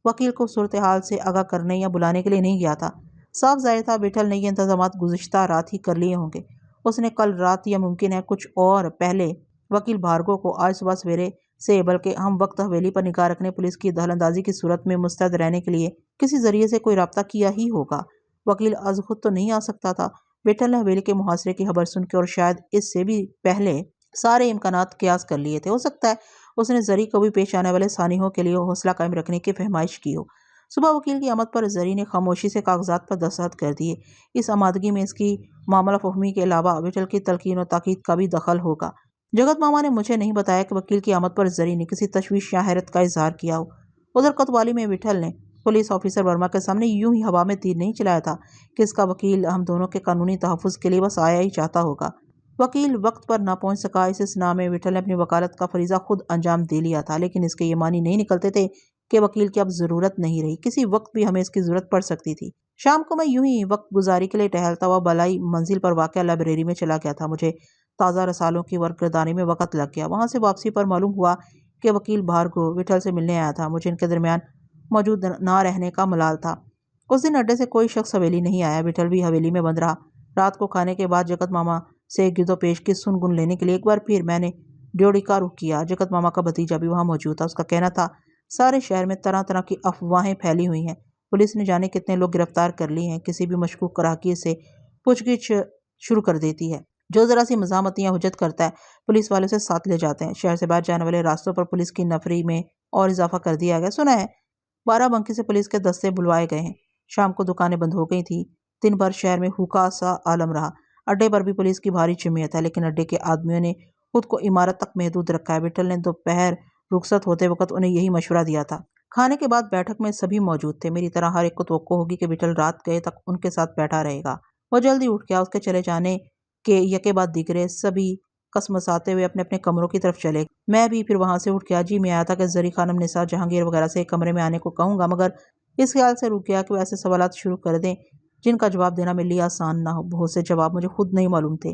वकील को सूरत हाल से आगाह करने या बुलाने के लिए नहीं गया था। साफ जाहिर था विठल ने ये इंतजामात गुज़िश्ता रात ही कर लिए होंगे। उसने कल रात या मुमकिन है कुछ और पहले वकील भार्गव को आज सुबह सवेरे से, बल्कि हम वक्त हवेली पर निगाह रखने, पुलिस की दखलंदाजी की सूरत में मुस्तैद रहने के लिए किसी जरिए से कोई रब्ता किया ही होगा। वकील आज खुद तो नहीं आ सकता था। विठल ने हवेली के मुहासरे की खबर सुन के और शायद इससे भी पहले सारे इम्कानात कियास कर लिए थे। हो सकता है उसने जरी को भी पेश आने वाले सानिहों के लिए हौसला कायम रखने की फरमाइश की हो। सुबह वकील की आमद पर जरी ने खामोशी से कागजात पर दस्तखत कर दिए। इस आमादगी में इसकी मामला फहमी के अलावा विठल की तलकीन और ताकीद का भी दखल होगा। जगत मामा ने मुझे नहीं बताया कि वकील की आमद पर जरी ने किसी तशवीश या हैरत का इजहार किया हो। उधर कोतवाली में विठल ने पुलिस ऑफिसर वर्मा के सामने यूं ही हवा में तीर नहीं चलाया था कि इसका वकील हम दोनों के कानूनी तहफ़्फ़ुज़ के लिए बस आया ही चाहता होगा। वकील वक्त पर ना पहुंच सका। इस स्ना में विठल ने अपनी वकालत का फरीजा खुद अंजाम दे लिया था, लेकिन इसके ये मानी नहीं निकलते थे कि वकील की अब ज़रूरत नहीं रही। किसी वक्त भी हमें इसकी ज़रूरत पड़ सकती थी। शाम को मैं यूं ही वक्त गुजारी के लिए टहलता हुआ बलाई मंजिल पर वाक़या लाइब्रेरी में चला गया था। मुझे ताज़ा रसालों की वर्करदानी में वक़्त लग गया। वहाँ से वापसी पर मालूम हुआ कि वकील भार्गव विठल से मिलने आया था। मुझे इनके दरमियान मौजूद ना रहने का मलाल था। उस दिन अड्डे से कोई शख्स हवेली नहीं आया। विठल भी हवेली में बंद रहा। रात को खाने के बाद जगत मामा से गिरदोपेश की सुन गुन लेने के लिए एक बार फिर मैंने ड्योढ़ी का रुख किया। जगत मामा का भतीजा भी वहाँ मौजूद था। उसका कहना था, सारे शहर में तरह तरह की अफवाहें फैली हुई हैं। पुलिस ने जाने कितने लोग गिरफ्तार कर लिए हैं। किसी भी मशकूक राहगीर से पूछगिछ शुरू कर देती है। जो ज़रा सी मज़ामत या हुज्जत करता है, पुलिस वाले उसे साथ ले जाते हैं। शहर से बाहर जाने वाले रास्तों पर पुलिस की नफरी में और इजाफा कर दिया गया। सुना है बाराबंकी से पुलिस के दस्ते बुलवाए गए हैं। शाम को दुकानें बंद हो गई थी। दिन भर शहर में हुक्का सा आलम रहा। अड्डे पर भी पुलिस की भारी जमीयत है, लेकिन अड्डे के आदमियों ने खुद को इमारत तक महदूद रखा है। विठल ने दोपहर रुखसत होते वक्त उन्हें यही मशवरा दिया था। खाने के बाद बैठक में सभी मौजूद थे। मेरी तरह हर एक को तवक्को होगी कि विठल रात गए तक उनके साथ बैठा रहेगा। वो जल्दी उठ गया। उसके चले जाने के यके बाद दिगरे सभी कसमसाते हुए अपने अपने कमरों की तरफ चले। मैं भी फिर वहां से उठ गया। जी मैं आया था कि जरी खानम, निसार, जहांगीर वगैरह से एक कमरे में आने को कहूँगा, मगर इस ख्याल से रुक गया कि वो ऐसे सवालात शुरू कर दें जिनका जवाब देना मेरे लिए आसान ना हो। बहुत से जवाब मुझे खुद नहीं मालूम थे।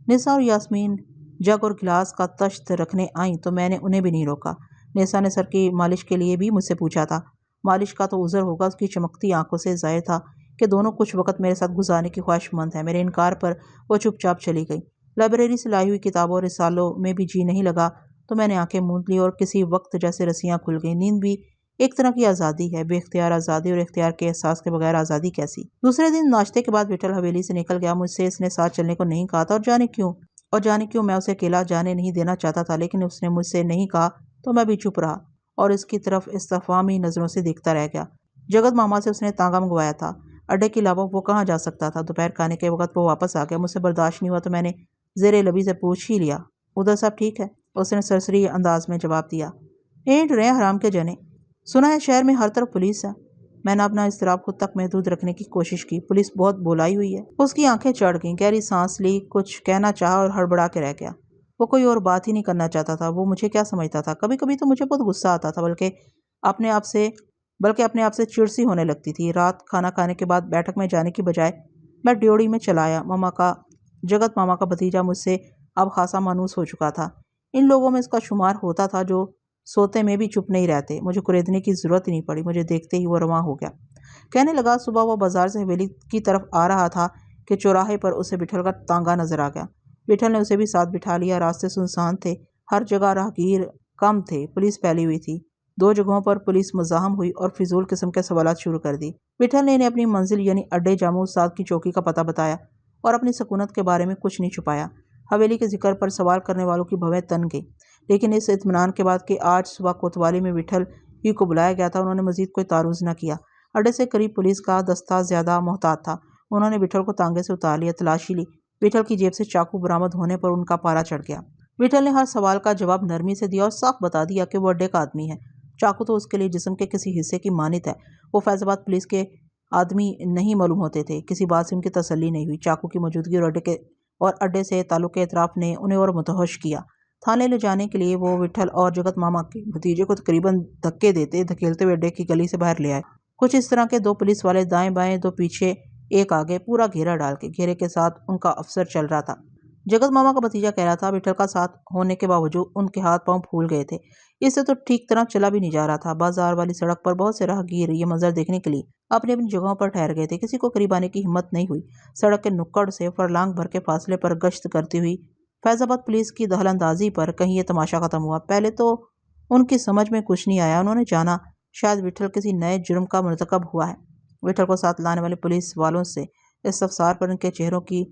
निसा और यास्मीन जग और गिलास का तश्त रखने आई तो मैंने उन्हें भी नहीं रोका। निसा ने सर की मालिश के लिए भी मुझसे पूछा था। मालिश का तो उज़र होगा। उसकी चमकती आंखों से ज़ाहिर था कि दोनों कुछ वक्त मेरे साथ गुजारने की ख्वाहिशमंद है। मेरे इनकार पर वो चुपचाप चली गई। लाइब्रेरी से लाई हुई किताबों और रिसालों में भी जी नहीं लगा तो मैंने आंखें मूंद ली और किसी वक्त जैसे रस्सियाँ खुल गई। नींद भी एक तरह की आज़ादी है। बेख्तियार आज़ादी, और इख्तियार के एहसास के बगैर आज़ादी कैसी। दूसरे दिन नाश्ते के बाद विठल हवेली से निकल गया। मुझसे इसने साथ चलने को नहीं कहा था, और जाने क्यों मैं उसे अकेला जाने नहीं देना चाहता था, लेकिन उसने मुझसे नहीं कहा तो मैं भी चुप रहा और इसकी तरफ इस्तफहामी नज़रों से देखता रह गया। जगत मामा से उसने तांगा मंगवाया था। अड्डे के अलावा वो कहाँ जा सकता था। दोपहर खाने के वक्त वो वापस आ गया। मुझसे बर्दाश्त नहीं हुआ तो मैंने ज़ेरे लबी से पूछ ही लिया, उधर सब ठीक है? उसने सरसरी अंदाज में जवाब दिया, एंट रहे हराम के जने। सुना है शहर में हर तरफ पुलिस है। मैंने अपना इस्तिराब खुद तक महदूद रखने की कोशिश की। पुलिस बहुत बुलाई हुई है। उसकी आंखें चढ़ गईं। गहरी सांस ली, कुछ कहना चाहा और हड़बड़ा के रह गया। वो कोई और बात ही नहीं करना चाहता था। वो मुझे क्या समझता था? कभी कभी तो मुझे बहुत गुस्सा आता था, अपने आप से अपने आप से चिड़सी होने लगती थी। रात खाना खाने के बाद बैठक में जाने की बजाय मैं ड्योढ़ी में चला आया। जगत मामा का भतीजा मुझसे अब खासा मानूस हो चुका था। इन लोगों में इसका शुमार होता था जो सोते में भी चुप नहीं रहते। मुझे कुरेदने की जरूरत ही नहीं पड़ी। मुझे देखते ही वो रवां हो गया। कहने लगा, सुबह वो बाजार से हवेली की तरफ आ रहा था कि चौराहे पर उसे बिठल का तांगा नजर आ गया। बिठल ने उसे भी साथ बिठा लिया। रास्ते सुनसान थे। हर जगह राहगीर कम थे। पुलिस फैली हुई थी। 2 जगहों पर पुलिस मुज़ाहम हुई और फिजूल किस्म के सवालात शुरू कर दी। बिठल ने इन्हें अपनी मंजिल यानी अड्डे जामू उस्ताद की चौकी का पता बताया और अपनी सकूनत के बारे में कुछ नहीं छुपाया। हवेली के जिक्र पर सवाल करने वालों की भवें तन गई, लेकिन इस इत्मीनान के बाद कि आज सुबह कोतवाली में विठल ही को बुलाया गया था, उन्होंने मजीद कोई तारुज़ न किया। अड्डे से करीब पुलिस का दस्ता ज़्यादा मोहतात था। उन्होंने विठल को तांगे से उतार लिया, तलाशी ली। विठल की जेब से चाकू बरामद होने पर उनका पारा चढ़ गया। विठल ने हर सवाल का जवाब नरमी से दिया और साफ बता दिया कि वो अड्डे का आदमी है। चाकू तो उसके लिए जिस्म के किसी हिस्से की मानित है। वो फैज़ाबाद पुलिस के आदमी नहीं मालूम होते थे। किसी बात से उनकी तसल्ली नहीं हुई। चाकू की मौजूदगी और अड्डे से ताल्लुक़ के इतराफ़ ने उन्हें और मुतहश किया। थाने ले जाने के लिए वो विठल और जगत मामा के भतीजे को तकरीबन धक्के देते धकेलते हुए अड्डे की गली से बाहर ले आए। कुछ इस तरह के 2 पुलिस वाले दाएं बाएं, 2 पीछे, एक आगे, पूरा घेरा डाल के। घेरे के साथ उनका अफसर चल रहा था। जगत मामा का भतीजा कह रहा था विठल का साथ होने के बावजूद उनके हाथ पांव फूल गए थे। इससे तो ठीक तरह चला भी नहीं जा रहा था। बाजार वाली सड़क पर बहुत से राहगीर ये मंजर देखने के लिए अपनी अपनी जगहों पर ठहर गए थे। किसी को करीब आने की हिम्मत नहीं हुई। सड़क के नुक्कड़ से फरलांग भर के फासले पर गश्त करती हुई फैज़ाबाद पुलिस की दखलंदाजी पर कहीं ये तमाशा खत्म हुआ। पहले तो उनकी समझ में कुछ नहीं आया। उन्होंने जाना शायद विठल किसी नए जुर्म का मर्तकब हुआ है। विठल को साथ लाने वाले पुलिस वालों से इस्तफसार पर उनके चेहरों की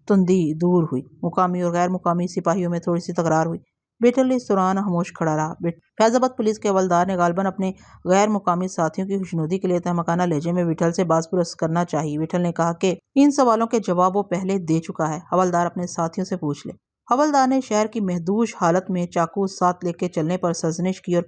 तुंदी दूर हुई। मुकामी और गैर मुकामी सिपाहियों में थोड़ी सी तकरार हुई। विठल इस दौरान खामोश खड़ा रहा। फैज़ाबाद पुलिस के हवलदार ने गालबन अपने गैर मुकामी साथियों की खुशनुदी के लिए तहमकाना लहजे में विठल से बाज़पुरस करना चाहिए। विठल ने कहा कि इन सवालों के जवाब वो पहले दे चुका है। हवलदार अपने साथियों से पूछ ले। हवलदार ने शहर की महदूश हालत में चाकू साथ लेके चलने पर सरजनिश की और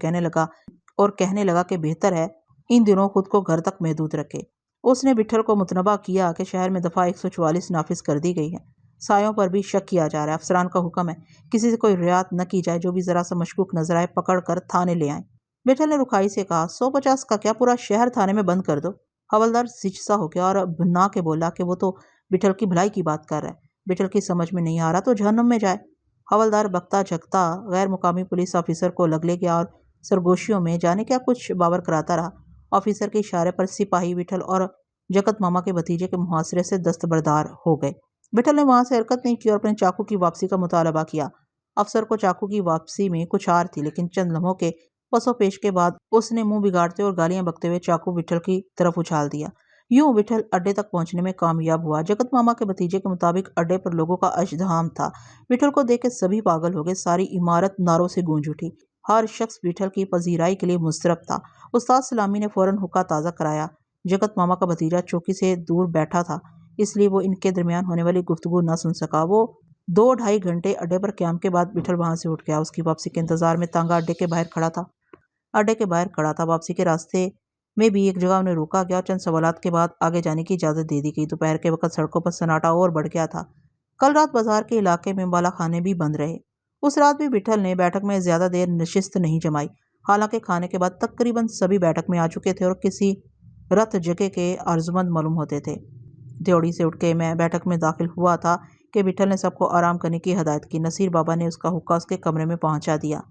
कहने लगा कि बेहतर है इन दिनों खुद को घर तक महदूद रखे। उसने विठल को मुतनबा किया कि शहर में दफ़ा 144 नाफिज कर दी गई है। सायों पर भी शक किया जा रहा है। अफसरान का हुक्म है किसी से कोई रियायत न की जाए। जो भी जरा सा मशकूक नजर आए पकड़ कर थाने ले आए। विठल ने रुखाई से कहा, 150 का क्या, पूरा शहर थाने में बंद कर दो। हवलदार सिचसा हो गया और भुना के बोला कि वो तो विठल की भलाई की बात कर रहा है। विठल की समझ में नहीं आ रहा तो जहन्नुम में जाए। हवलदार बकता झकता गैर मुकामी पुलिस ऑफिसर को लग ले गया और सरगोशियों में जाने क्या कुछ बावर कराता रहा। ऑफिसर के इशारे पर सिपाही विठल और जगत मामा के भतीजे के मुहासरे से दस्तबरदार हो गए। विठल ने वहां से हरकत नहीं की और अपने चाकू की वापसी का मुतालबा किया। अफसर को चाकू की वापसी में कुछ आर थी, लेकिन चंद लम्हों के पसो पेश के बाद उसने मुंह बिगाड़ते और गालियां बकते हुए चाकू विठल की तरफ उछाल दिया। यूं विठल अड्डे तक पहुंचने में कामयाब हुआ। जगत मामा के भतीजे के मुताबिक अड्डे पर लोगों का अजधाम था। विठल को देख के सभी पागल हो गए। सारी इमारत नारों से गूंज उठी। हर शख्स विठल की पजीराई के लिए मुस्तरब था। उस्ताद सलामी ने फौरन हुक्का ताज़ा कराया। जगत मामा का भतीजा चौकी से दूर बैठा था, इसलिए वो इनके दरमियान होने वाली गुफ्तगू न सुन सका। वो 2-2.5 घंटे अड्डे पर क्याम के बाद विठल वहां से उठ गया। उसकी वापसी के इंतजार में तांगा अड्डे के बाहर खड़ा था। वापसी के रास्ते में भी एक जगह उन्हें रोका गया। चंद सवालात के बाद आगे जाने की इजाज़त दे दी गई। दोपहर के वक्त सड़कों पर सन्नाटा और बढ़ गया था। कल रात बाजार के इलाके में बाला खाने भी बंद रहे। उस रात भी विठल ने बैठक में ज्यादा देर नशिस्त नहीं जमाई। हालांकि खाने के बाद तकरीबन सभी बैठक में आ चुके थे और किसी रत जगह के आर्जुमंद मालूम होते थे। त्योड़ी से उठ के मैं बैठक में दाखिल हुआ था कि विठल ने सबको आराम करने की हदायत की। नसीर बाबा ने उसका हुक्का उसके कमरे में पहुंचा दिया।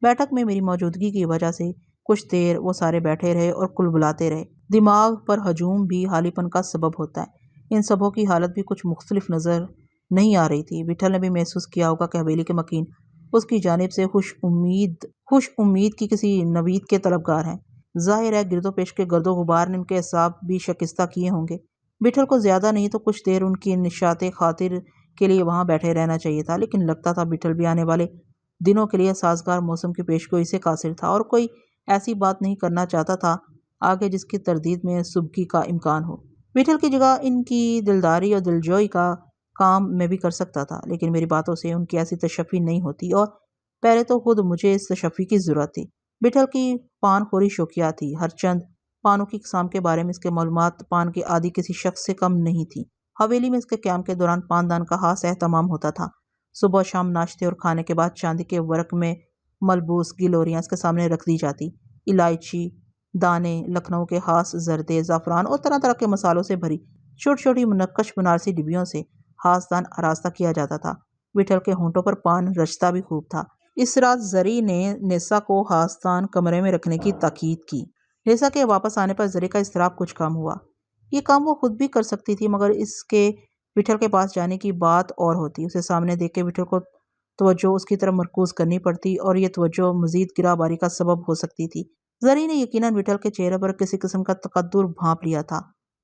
बैठक में मेरी मौजूदगी की वजह से कुछ देर वो सारे बैठे रहे और कुलबुलाते रहे। दिमाग पर हजूम भी हालीपन का सबब होता है। इन सबों की हालत भी कुछ मुख्तलिफ नज़र नहीं आ रही थी। विठल ने भी महसूस किया होगा कि हवेली के मकीन उसकी जानिब से खुश उम्मीद की किसी नवीद के तलबगार हैं। जाहिर है गिरदोपेश के गर्दो गुबार ने उनके हिसाब भी शिकस्ता किए होंगे। विठल को ज्यादा नहीं तो कुछ देर उनकी निशाते खातिर के लिए वहां बैठे रहना चाहिए था, लेकिन लगता था विठल भी आने वाले दिनों के लिए साजगार मौसम की पेशगोई से कासिर था और कोई ऐसी बात नहीं करना चाहता था आगे जिसकी तरदीद में सुबकी का इम्कान हो। विठल की जगह इनकी दिलदारी और दिलजोई का काम मैं भी कर सकता था, लेकिन मेरी बातों से उनकी ऐसी तशफ़ी नहीं होती और पहले तो खुद मुझे इस तशफ़ी की ज़रूरत थी। विठल की पान खोरी शौकिया थी। हर चंद पानों की इकसाम के बारे में इसके मालूमात पान के आदि किसी शख्स से कम नहीं थी। हवेली में इसके क़याम के दौरान पानदान का खास एहतमाम होता था। सुबह शाम नाश्ते और खाने के बाद चांदी के वर्क में मलबूस गिलोरियाँ इसके सामने रख दी जाती। इलायची दाने, लखनऊ के खास जर्दे, ज़ाफ़रान और तरह तरह के मसालों से भरी छोटी छोटी मुनक्कश बनारसी डिब्बियों से हासदान आरास्ता किया जाता था। विठल के होंठों पर पान रचता भी खूब था। इस रात जरी ने नेसा को हासदान कमरे में रखने की ताकीद की। नेसा के वापस आने पर जरी का इस्तराब कुछ कम हुआ। ये काम वो खुद भी कर सकती थी, मगर इसके विठल के पास जाने की बात और होती। उसे सामने देख के विठल को तवज्जो उसकी तरफ मरकूज करनी पड़ती और ये तवज्जो मजीद गिराबारी का सबब हो सकती थी। जरी ने यकीनन विठल के चेहरे पर किसी किस्म का तकद्दुर भांप लिया था।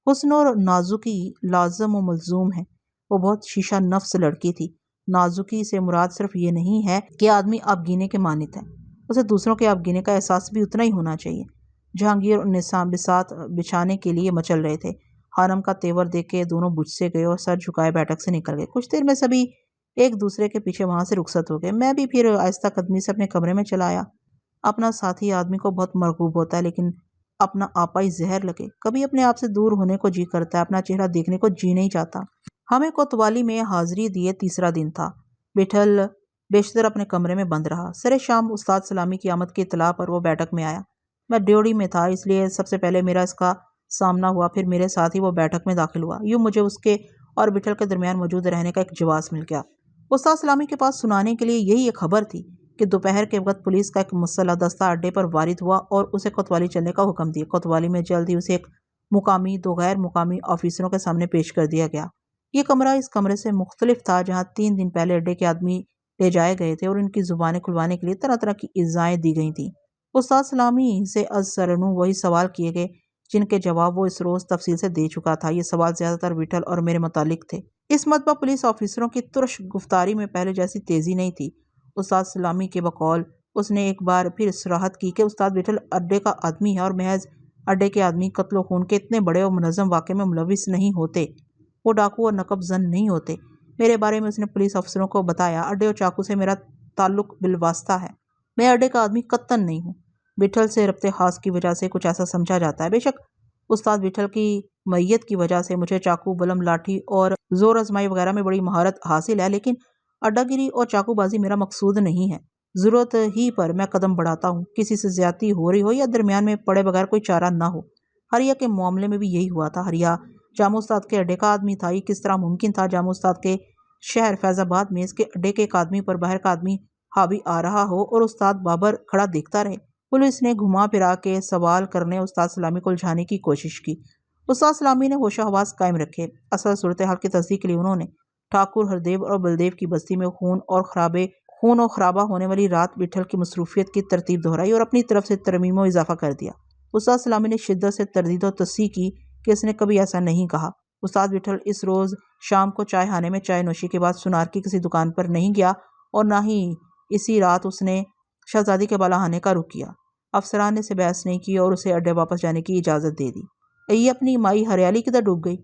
हुस्न और नाजुकी लाजम व मलजूम है। वो बहुत शीशा नफ्स लड़की थी। नाजुकी से मुराद सिर्फ ये नहीं है कि आदमी आपगीने के मानित है, उसे दूसरों के आपगीने का एहसास भी उतना ही होना चाहिए। जहांगीर और निसाम बिसात बिछाने के लिए मचल रहे थे। हारम का तेवर देख के दोनों बुझ से गए और सर झुकाए बैठक से निकल गए। कुछ देर में सभी एक दूसरे के पीछे वहां से रुखसत हो गए। मैं भी फिर आहिस्ता कदमी से अपने कमरे में चला आया। अपना साथी आदमी को बहुत मरगूब होता है, लेकिन अपना आपा ही जहर लगे। कभी अपने आप से दूर होने को जी करता है, अपना चेहरा देखने को जी नहीं चाहता। हमें कोतवाली में हाजिरी दिए तीसरा दिन था। विठल बेशतर अपने कमरे में बंद रहा। सरे शाम उस्ताद सलामी की आमद की इतला पर वो बैठक में आया। मैं ड्योढ़ी में था, इसलिए सबसे पहले मेरा इसका सामना हुआ, फिर मेरे साथ ही वो बैठक में दाखिल हुआ। यूं मुझे उसके और विठल के दरमियान मौजूद रहने का एक जवाब मिल गया। उस्ताद सलामी के पास सुनाने के लिए यही एक खबर थी कि दोपहर के वक्त पुलिस का एक मुसल्लह दस्ता अड्डे पर वारिद हुआ और उसे कोतवाली चलने का हुक्म दिया। कोतवाली में जल्द ही उसे एक मुकामी दो गैर मुकामी ऑफिसरों के सामने पेश कर दिया गया। ये कमरा इस कमरे से मुख्तलिफ था जहाँ 3 दिन पहले अड्डे के आदमी ले जाए गए थे और इनकी जुबानें खुलवाने के लिए तरह तरह की इज़ाएं दी गई थी। उस्ताद सलामी से अज़सरनू वही सवाल किए गए जिनके जवाब वो इस रोज़ तफसील से दे चुका था। ये सवाल ज़्यादातर विठल और मेरे मुतालिक थे। इस मरतबा पुलिस ऑफिसरों की तुरश गुफ्तारी में पहले जैसी तेज़ी नहीं थी। उस्ताद सलामी के बकौल उसने एक बार फिर सराहत की कि उस्ताद विठल अड्डे का आदमी है और महज अड्डे के आदमी कत्लो खून के इतने बड़े और मुनज़्ज़म वाक़े में मुलविस नहीं होते। वो डाकू और नकब जन नहीं होते। मेरे बारे में उसने पुलिस अफसरों को बताया। अड्डे और चाकू से मेरा ताल्लुक बिलवास्ता है। मैं अड्डे का आदमी कत्तन नहीं हूँ। विठल से रब्ते खास की वजह से कुछ ऐसा समझा जाता है। बेशक उस्ताद विठल की मैयत की वजह से मुझे चाकू, बलम, लाठी और जोर आजमाई वगैरह में बड़ी महारत हासिल है, लेकिन अड्डागिरी और चाकूबाजी मेरा मकसूद नहीं है। जरूरत ही पर मैं कदम बढ़ाता हूँ, किसी से ज्यादती हो रही हो या दरमियान में पड़े बगैर कोई चारा ना हो। हरिया के मामले में भी यही हुआ था। हरिया जामो उस्ताद के अड्डे का आदमी था। ये किस तरह मुमकिन था जामो उस्ताद के शहर फैजाबाद में इसके अड्डे के एक आदमी पर बाहर का आदमी हावी आ रहा हो और उस्ताद बाबर खड़ा देखता रहे। पुलिस ने घुमा फिरा के सवाल करने उस्ताद सलामी को उलझाने की कोशिश की। उस्ताद सलामी ने होशो हवास कायम रखे। असल सूरत हाल की तस्दीक के लिए उन्होंने ठाकुर हरदेव और बलदेव की बस्ती में खून और खराबा होने वाली रात विठल की मसरूफियत की तरतीब दोहराई और अपनी तरफ से तरमीमों इजाफा कर दिया। उस्ताद सलामी ने शिद्दत से तरदीद और तस्सीह की कि इसने कभी ऐसा नहीं कहा। उस्ताद विठल इस रोज़ शाम को चाय खाने में चाय नोशी के बाद सुनार की किसी दुकान पर नहीं गया और ना ही इसी रात उसने शहजादी के बालाहाने का रुख किया। अफसरान ने से बहस नहीं की और उसे अड्डे वापस जाने की इजाज़त दे दी। ये अपनी माई हरियाली किधर डूब गई?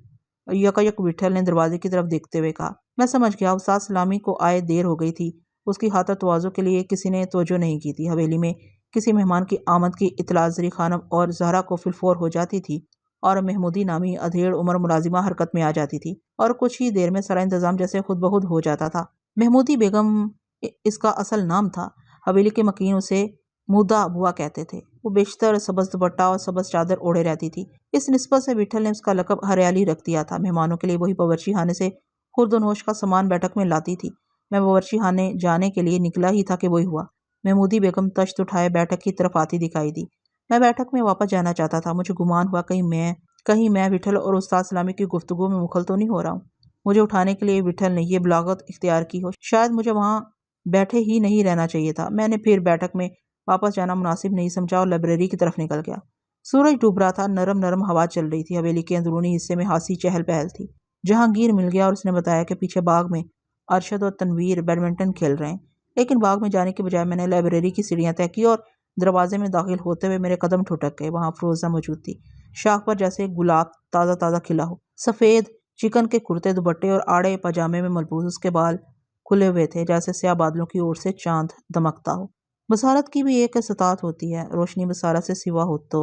यकायक विठल ने दरवाजे की तरफ देखते हुए कहा। मैं समझ गया, उस्ताद सलामी को आए देर हो गई थी। उसकी खातर तवाज़ो के लिए किसी ने तवज्जो नहीं की थी। हवेली में किसी मेहमान की आमद की इतला जरी खानम और जहरा को फिलफोर हो जाती थी और महमूदी नामी अधेड़ उम्र मुलाजिमा हरकत में आ जाती थी और कुछ ही देर में सारा इंतजाम जैसे खुद ब खुद हो जाता था। महमूदी बेगम इसका असल नाम था। हवेली के मकीन उसे मुदा बुआ कहते थे। वो बेशतर सबज दुपट्टा और सबज चादर ओढ़े रहती थी। इस निस्बत से विठल ने उसका लकब हरियाली रख दिया था। मेहमानों के लिए वही बावर्ची खाने से खुर्दनोश का सामान बैठक में लाती थी। मैं बावर्ची खाने जाने के लिए निकला ही था कि वही हुआ। महमूदी बेगम तश्त उठाए बैठक की तरफ आती दिखाई दी। मैं बैठक में वापस जाना चाहता था। मुझे गुमान हुआ कहीं मैं विठल और उस्ताद सलामी की गुफ्तगू में मुखल तो नहीं हो रहा हूँ। मुझे उठाने के लिए विठल ने यह बलागत इख्तियार की हो। शायद मुझे वहाँ बैठे ही नहीं रहना चाहिए था। मैंने फिर बैठक में वापस जाना मुनासिब नहीं समझा और लाइब्रेरी की तरफ निकल गया। सूरज डूब रहा था। नरम नरम हवा चल रही थी। हवेली के अंदरूनी हिस्से में हासी चहल पहल थी। जहांगीर मिल गया और उसने बताया कि पीछे बाग में अरशद और तनवीर बैडमिंटन खेल रहे हैं। लेकिन बाग में जाने के बजाय मैंने लाइब्रेरी की सीढ़ियाँ तय की और दरवाजे में दाखिल होते हुए मेरे कदम ठुठक गए। वहाँ फरोजा मौजूद थी, शाख पर जैसे गुलाब ताज़ा ताज़ा खिला हो। सफ़ेद चिकन के कुर्ते दुपट्टे और आड़े पजामे में मलबूस उसके बाल खुले हुए थे जैसे स्याह बादलों की ओर से चांद दमकता हो। बसारत की भी एक सतात होती है। रोशनी बसारत से सिवा हो तो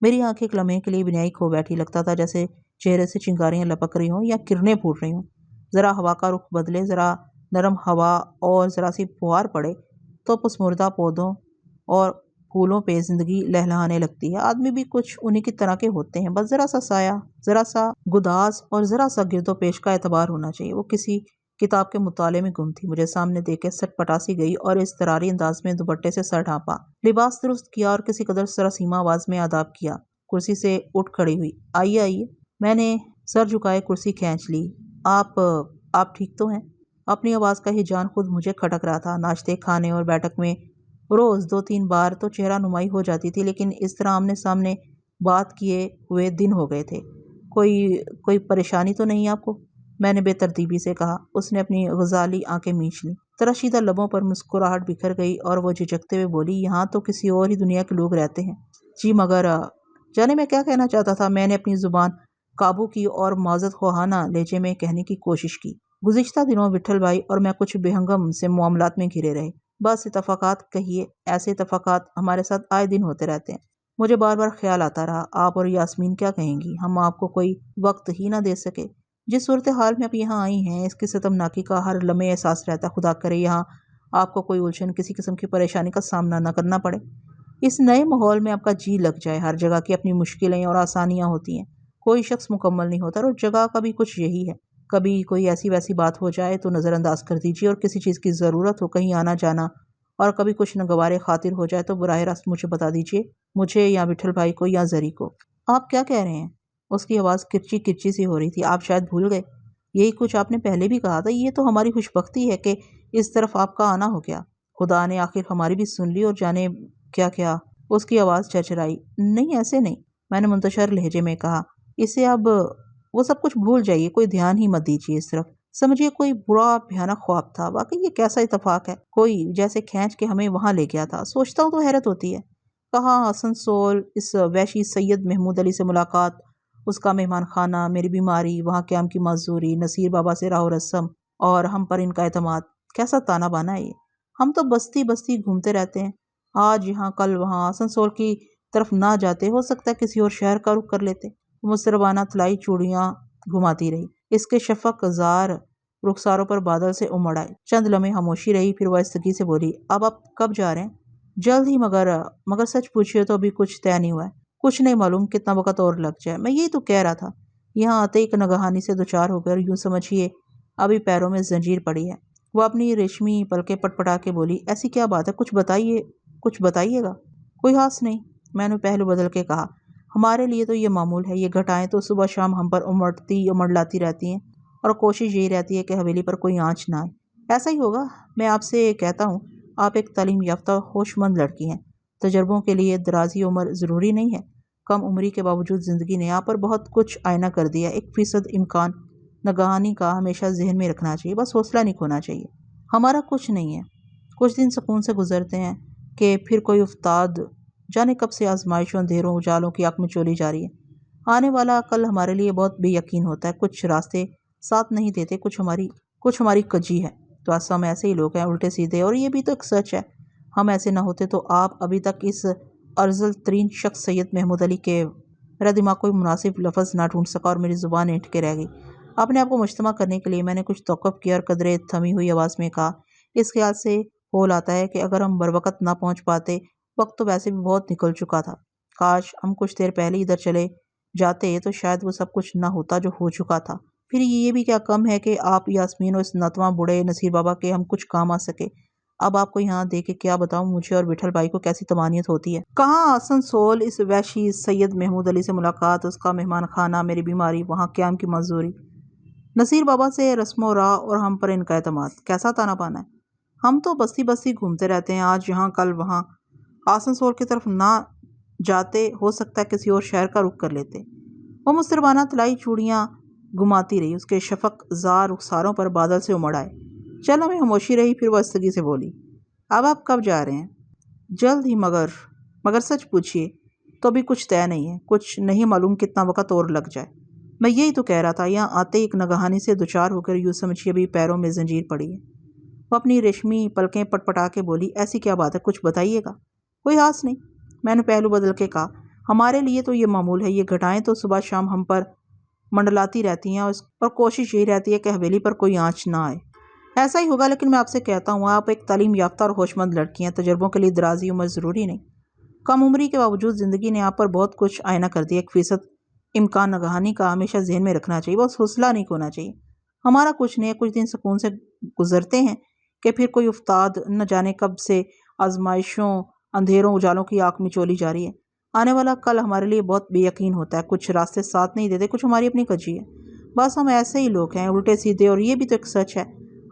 मेरी आंखें एक लम्हे के लिए बिनाई खो बैठी। लगता था जैसे चेहरे से चिंगारियाँ लपक रही हों या किरणें फूट रही हों। ज़रा हवा का रुख बदले, ज़रा नरम हवा और ज़रा सी फुहार पड़े तो पसमुर्दा पौधों और फूलों पे जिंदगी लहलहाने लगती है। आदमी भी कुछ उन्हीं की तरह के होते हैं। बस ज़रा सा साया, ज़रा सा गुदास और ज़रा सा गिरदो पेश का एतबार होना चाहिए। वो किसी किताब के मुताले में गुम थी। मुझे सामने देख के सटपटासी गई और इस तरारी अंदाज में दुपट्टे से सर ढांपा, लिबास दुरुस्त किया और किसी कदर सरसीमा आवाज में आदाब किया। कुर्सी से उठ खड़ी हुई। आइए आइए। मैंने सर झुकाए कुर्सी खींच ली। आप ठीक तो हैं? अपनी आवाज़ का ही जान खुद मुझे खटक रहा था। नाश्ते, खाने और बैठक में रोज़ 2-3 बार तो चेहरा नुमाई हो जाती थी, लेकिन इस तरह आमने सामने बात किए हुए दिन हो गए थे। कोई परेशानी तो नहीं आपको? मैंने बेतरतीबी से कहा। उसने अपनी गजाली आंखें मींच लीं। तरशीदा लबों पर मुस्कुराहट बिखर गई और वो झिझकते हुए बोली, यहाँ तो किसी और ही दुनिया के लोग रहते हैं। जी मगर जाने मैं क्या कहना चाहता था। मैंने अपनी जुबान काबू की और माजत ख्वाहाना लहजे में कहने की कोशिश की। गुज़िश्ता दिनों विठल भाई और मैं कुछ बेहंगम से मामलात में घिरे रहे। बस इतफाकात कहिए, ऐसे इतफाकात हमारे साथ आए दिन होते रहते हैं। मुझे बार बार ख्याल आता रहा, आप और यास्मीन क्या कहेंगी? हम आपको कोई वक्त ही ना दे सके। जिस सूरत हाल में आप यहाँ आई हैं, इसकी सितमनाकी का हर लम्हे एहसास रहता। खुदा करे यहाँ आपको कोई उलझन, किसी किस्म की परेशानी का सामना न करना पड़े। इस नए माहौल में आपका जी लग जाए। हर जगह की अपनी मुश्किलें और आसानियाँ होती हैं। कोई शख्स मुकम्मल नहीं होता और जगह का भी कुछ यही है। कभी कोई ऐसी वैसी बात हो जाए तो नज़रअंदाज कर दीजिए और किसी चीज़ की ज़रूरत हो, कहीं आना जाना, और कभी कुछ नगवारे खातिर हो जाए तो बराह रास्त मुझे बता दीजिए, मुझे या विठल भाई को या जरी को। आप क्या कह रहे हैं? उसकी आवाज़ किरची किरची सी हो रही थी। आप शायद भूल गए, यही कुछ आपने पहले भी कहा था। ये तो हमारी खुशबख्ती है कि इस तरफ आपका आना हो गया। खुदा ने आखिर हमारी भी सुन ली और जाने क्या क्या। उसकी आवाज़ चरचराई। नहीं ऐसे नहीं, मैंने मुंतशर लहजे में कहा। इसे अब वो सब कुछ भूल जाइए, कोई ध्यान ही मत दीजिए इस तरफ। समझिए कोई बुरा भयानक ख्वाब था। वाकई ये कैसा इतफाक है, कोई जैसे खींच के हमें वहाँ ले गया था। सोचता हूँ तो हैरत होती है। कहाँ आसनसोल इस वैशी सैयद महमूद अली से मुलाकात, उसका मेहमान खाना, मेरी बीमारी, वहाँ क्याम की मजदूरी, नसीर बाबा से राह रस्म और हम पर इनका एतमाद। कैसा ताना बाना है ये। हम तो बस्ती बस्ती घूमते रहते हैं, आज यहाँ कल वहाँ, आसनसोल की तरफ ना जाते, हो सकता है किसी और शहर का रुख कर लेते। मुसरबाना तलाई चूड़ियाँ घुमाती रही। इसके शफक जार रुखसारों पर बादल से उमड़ आए। चंद लम्हे खामोशी रही, फिर वह आहिस्तगी से बोली, अब आप कब जा रहे हैं? जल्द ही, मगर मगर सच पूछिए तो अभी कुछ तय नहीं हुआ है। कुछ नहीं मालूम कितना वक्त और लग जाए। मैं यही तो कह रहा था। यहाँ आते एक नगहानी से दोचार होकर यूं समझिए अभी पैरों में जंजीर पड़ी है। वह अपनी रेशमी पलके पटपटा के बोली, ऐसी क्या बात है? कुछ बताइए, कुछ बताइएगा। कोई खास नहीं, मैंने पहलू बदल के कहा। हमारे लिए तो ये मामूल है। ये घटाएं तो सुबह शाम हम पर उमड़लाती रहती हैं और कोशिश यही रहती है कि हवेली पर कोई आँच ना आए। ऐसा ही होगा। मैं आपसे कहता हूँ, आप एक तालीम याफ्ता होशमंद लड़की हैं। तजर्बों के लिए दराजी उम्र ज़रूरी नहीं है। कम उम्री के बावजूद ज़िंदगी ने आप पर बहुत कुछ आयना कर दिया। 1% इम्कान नगहानी का हमेशा जहन में रखना चाहिए। बस हौसला नहीं खोना चाहिए। हमारा कुछ नहीं है। कुछ दिन सुकून से गुजरते हैं कि फिर कोई उस्ताद, जाने कब से आजमाइशों, अंधेरों, उजालों की आंख में चोली जा रही है। आने वाला कल हमारे लिए बहुत बेयकीन होता है। कुछ रास्ते साथ नहीं देते, कुछ हमारी कजी है। तो आज हम ऐसे ही लोग हैं, उल्टे सीधे। और ये भी तो एक सच है, हम ऐसे ना होते तो आप अभी तक इस अर्जल तरीन शख्स सैयद महमूद अली के। मेरा दिमाग कोई मुनासिब लफ्ज़ ना ढूंढ सका और मेरी ज़ुबान ऐंठ के रह गई। अपने आप को मुश्तमा करने के लिए मैंने कुछ तौक़ुफ़ किया और कदरे थमी हुई आवाज़ में कहा, इस ख्याल से होल आता है कि अगर हम बरवक़्त ना पहुँच पाते, वक्त तो वैसे भी बहुत निकल चुका था। काश हम कुछ देर पहले इधर चले जाते तो शायद वो सब कुछ ना होता जो हो चुका था। फिर ये भी क्या कम है कि आप यास्मीन और इस नतवा बूढ़े नसीर बाबा के हम कुछ काम आ सके। अब आपको यहाँ देख के क्या बताऊँ, मुझे और विठल भाई को कैसी तमानियत होती है। कहाँ आसनसोल, इस वैशी सैयद महमूद अली से मुलाकात, उसका मेहमान खाना, मेरी बीमारी, वहाँ क़याम की मंजूरी, नसीर बाबा से रस्मो राह और हम पर इनका एतमाद। कैसा ताना बाना है। हम तो बस्ती बस्ती घूमते रहते हैं, आज यहाँ कल वहाँ, आसनसोल की तरफ ना जाते, हो सकता है किसी और शहर का रुख कर लेते। वो मुसरबाना तलाई चूड़ियाँ घुमाती रही। उसके शफक जार रुखसारों पर बादल से उमड़ आए। चल हमें खामोशी रही, फिर वह आहिस्तगी से बोली, अब आप कब जा रहे हैं? जल्द ही, मगर सच पूछिए तो अभी कुछ तय नहीं है। कुछ नहीं मालूम कितना वक्त और लग जाए। मैं यही तो कह रहा था। यहाँ आते एक नगहानी से दोचार होकर यूं समझिए अभी पैरों में जंजीर पड़ी है। वो अपनी रेशमी पलकें पटपटा के बोली, ऐसी क्या बात है? कुछ बताइएगा। कोई खास नहीं, मैंने पहलू बदल के कहा। हमारे लिए तो ये मामूल है। ये घटाएं तो सुबह शाम हम पर मंडलाती रहती हैं और कोशिश यही रहती है कि हवेली पर कोई आँच ना आए। ऐसा ही होगा, लेकिन मैं आपसे कहता हूँ, आप एक तालीम याफ्ता और होशमंद लड़की हैं। तजर्बों के लिए दराजी उम्र ज़रूरी नहीं। कम उम्री के बावजूद ज़िंदगी ने आप पर बहुत कुछ आयना कर दिया। 1% इम्कान नगहानी का हमेशा जहन में रखना चाहिए। बस हौसला नहीं खोना चाहिए। हमारा कुछ नहीं है। कुछ दिन सुकून से गुजरते हैं कि फिर कोई उस्ताद, न जाने कब से आजमाइशों, अंधेरों, उजालों की आंख में चोली जा रही है। आने वाला कल हमारे लिए बहुत बेयकीन होता है। कुछ रास्ते साथ नहीं देते, कुछ हमारी अपनी कजी है। बस हम ऐसे ही लोग हैं, उल्टे सीधे। और ये भी तो एक सच है,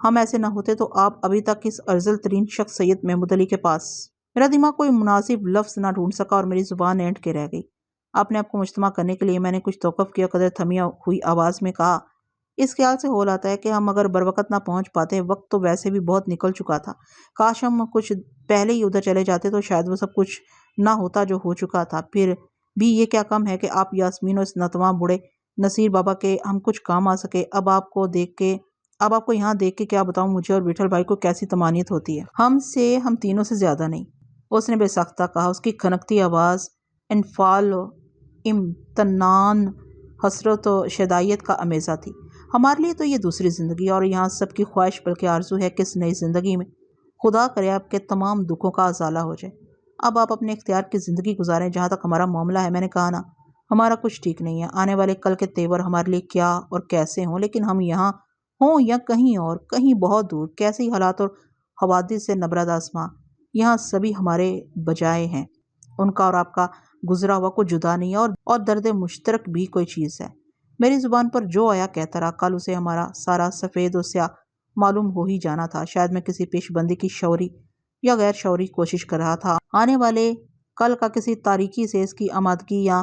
हम ऐसे ना होते तो आप अभी तक इस अर्जल तरीन शख्स सैयद महमूद अली के पास। मेरा दिमाग कोई मुनासिब लफ्ज़ ना ढूंढ सका और मेरी ज़ुबान ऐंठ के रह गई। अपने आप को मुश्तमा करने के लिए मैंने कुछ तौक़ुफ़ किया, कदर थमी हुई आवाज़ में कहा, इस ख्याल से होल आता है कि हम अगर बरवक़्त ना पहुँच पाते, वक्त तो वैसे भी बहुत निकल चुका था। काश हम कुछ पहले ही उधर चले जाते तो शायद वो सब कुछ ना होता जो हो चुका था। फिर भी ये क्या कम है कि आप यास्मीन और इस नतवा बूढ़े नसीर बाबा के हम कुछ काम आ सके। अब आपको यहाँ देख के क्या बताऊँ, मुझे और विठल भाई को कैसी तमानियत होती है। हम तीनों से ज़्यादा नहीं, उसने बेसख्ता कहा। उसकी खनकती आवाज़ इनफाल, इम्तनान, हसरत और शदायत का अमेज़ा थी। हमारे लिए तो ये दूसरी ज़िंदगी और यहाँ सबकी ख्वाहिश बल्कि आरज़ू है कि इस नई ज़िंदगी में खुदा करे आपके तमाम दुखों का अज़ाला हो जाए। अब आप अपने इख्तियार की ज़िंदगी गुजारें। जहाँ तक हमारा मामला है, मैंने कहा ना, हमारा कुछ ठीक नहीं है। आने वाले कल के तेवर हमारे लिए क्या और कैसे हों, लेकिन हम यहाँ हों या कहीं और, कहीं बहुत दूर, कैसे ही हालात और हवादिस से नबरद आसमां, यहाँ सभी हमारे बजाय हैं। उनका और आपका गुजरा हुआ कुछ जुदा नहीं है और दर्द मुश्तरक भी कोई चीज़ है। मेरी ज़ुबान पर जो आया कहता रहा। कल उसे हमारा सारा सफ़ेद और स्याह मालूम हो ही जाना था। शायद मैं किसी पेशबंदी की शौरी या गैर शौरी कोशिश कर रहा था। आने वाले कल का किसी तारीकी से इसकी आमादगी या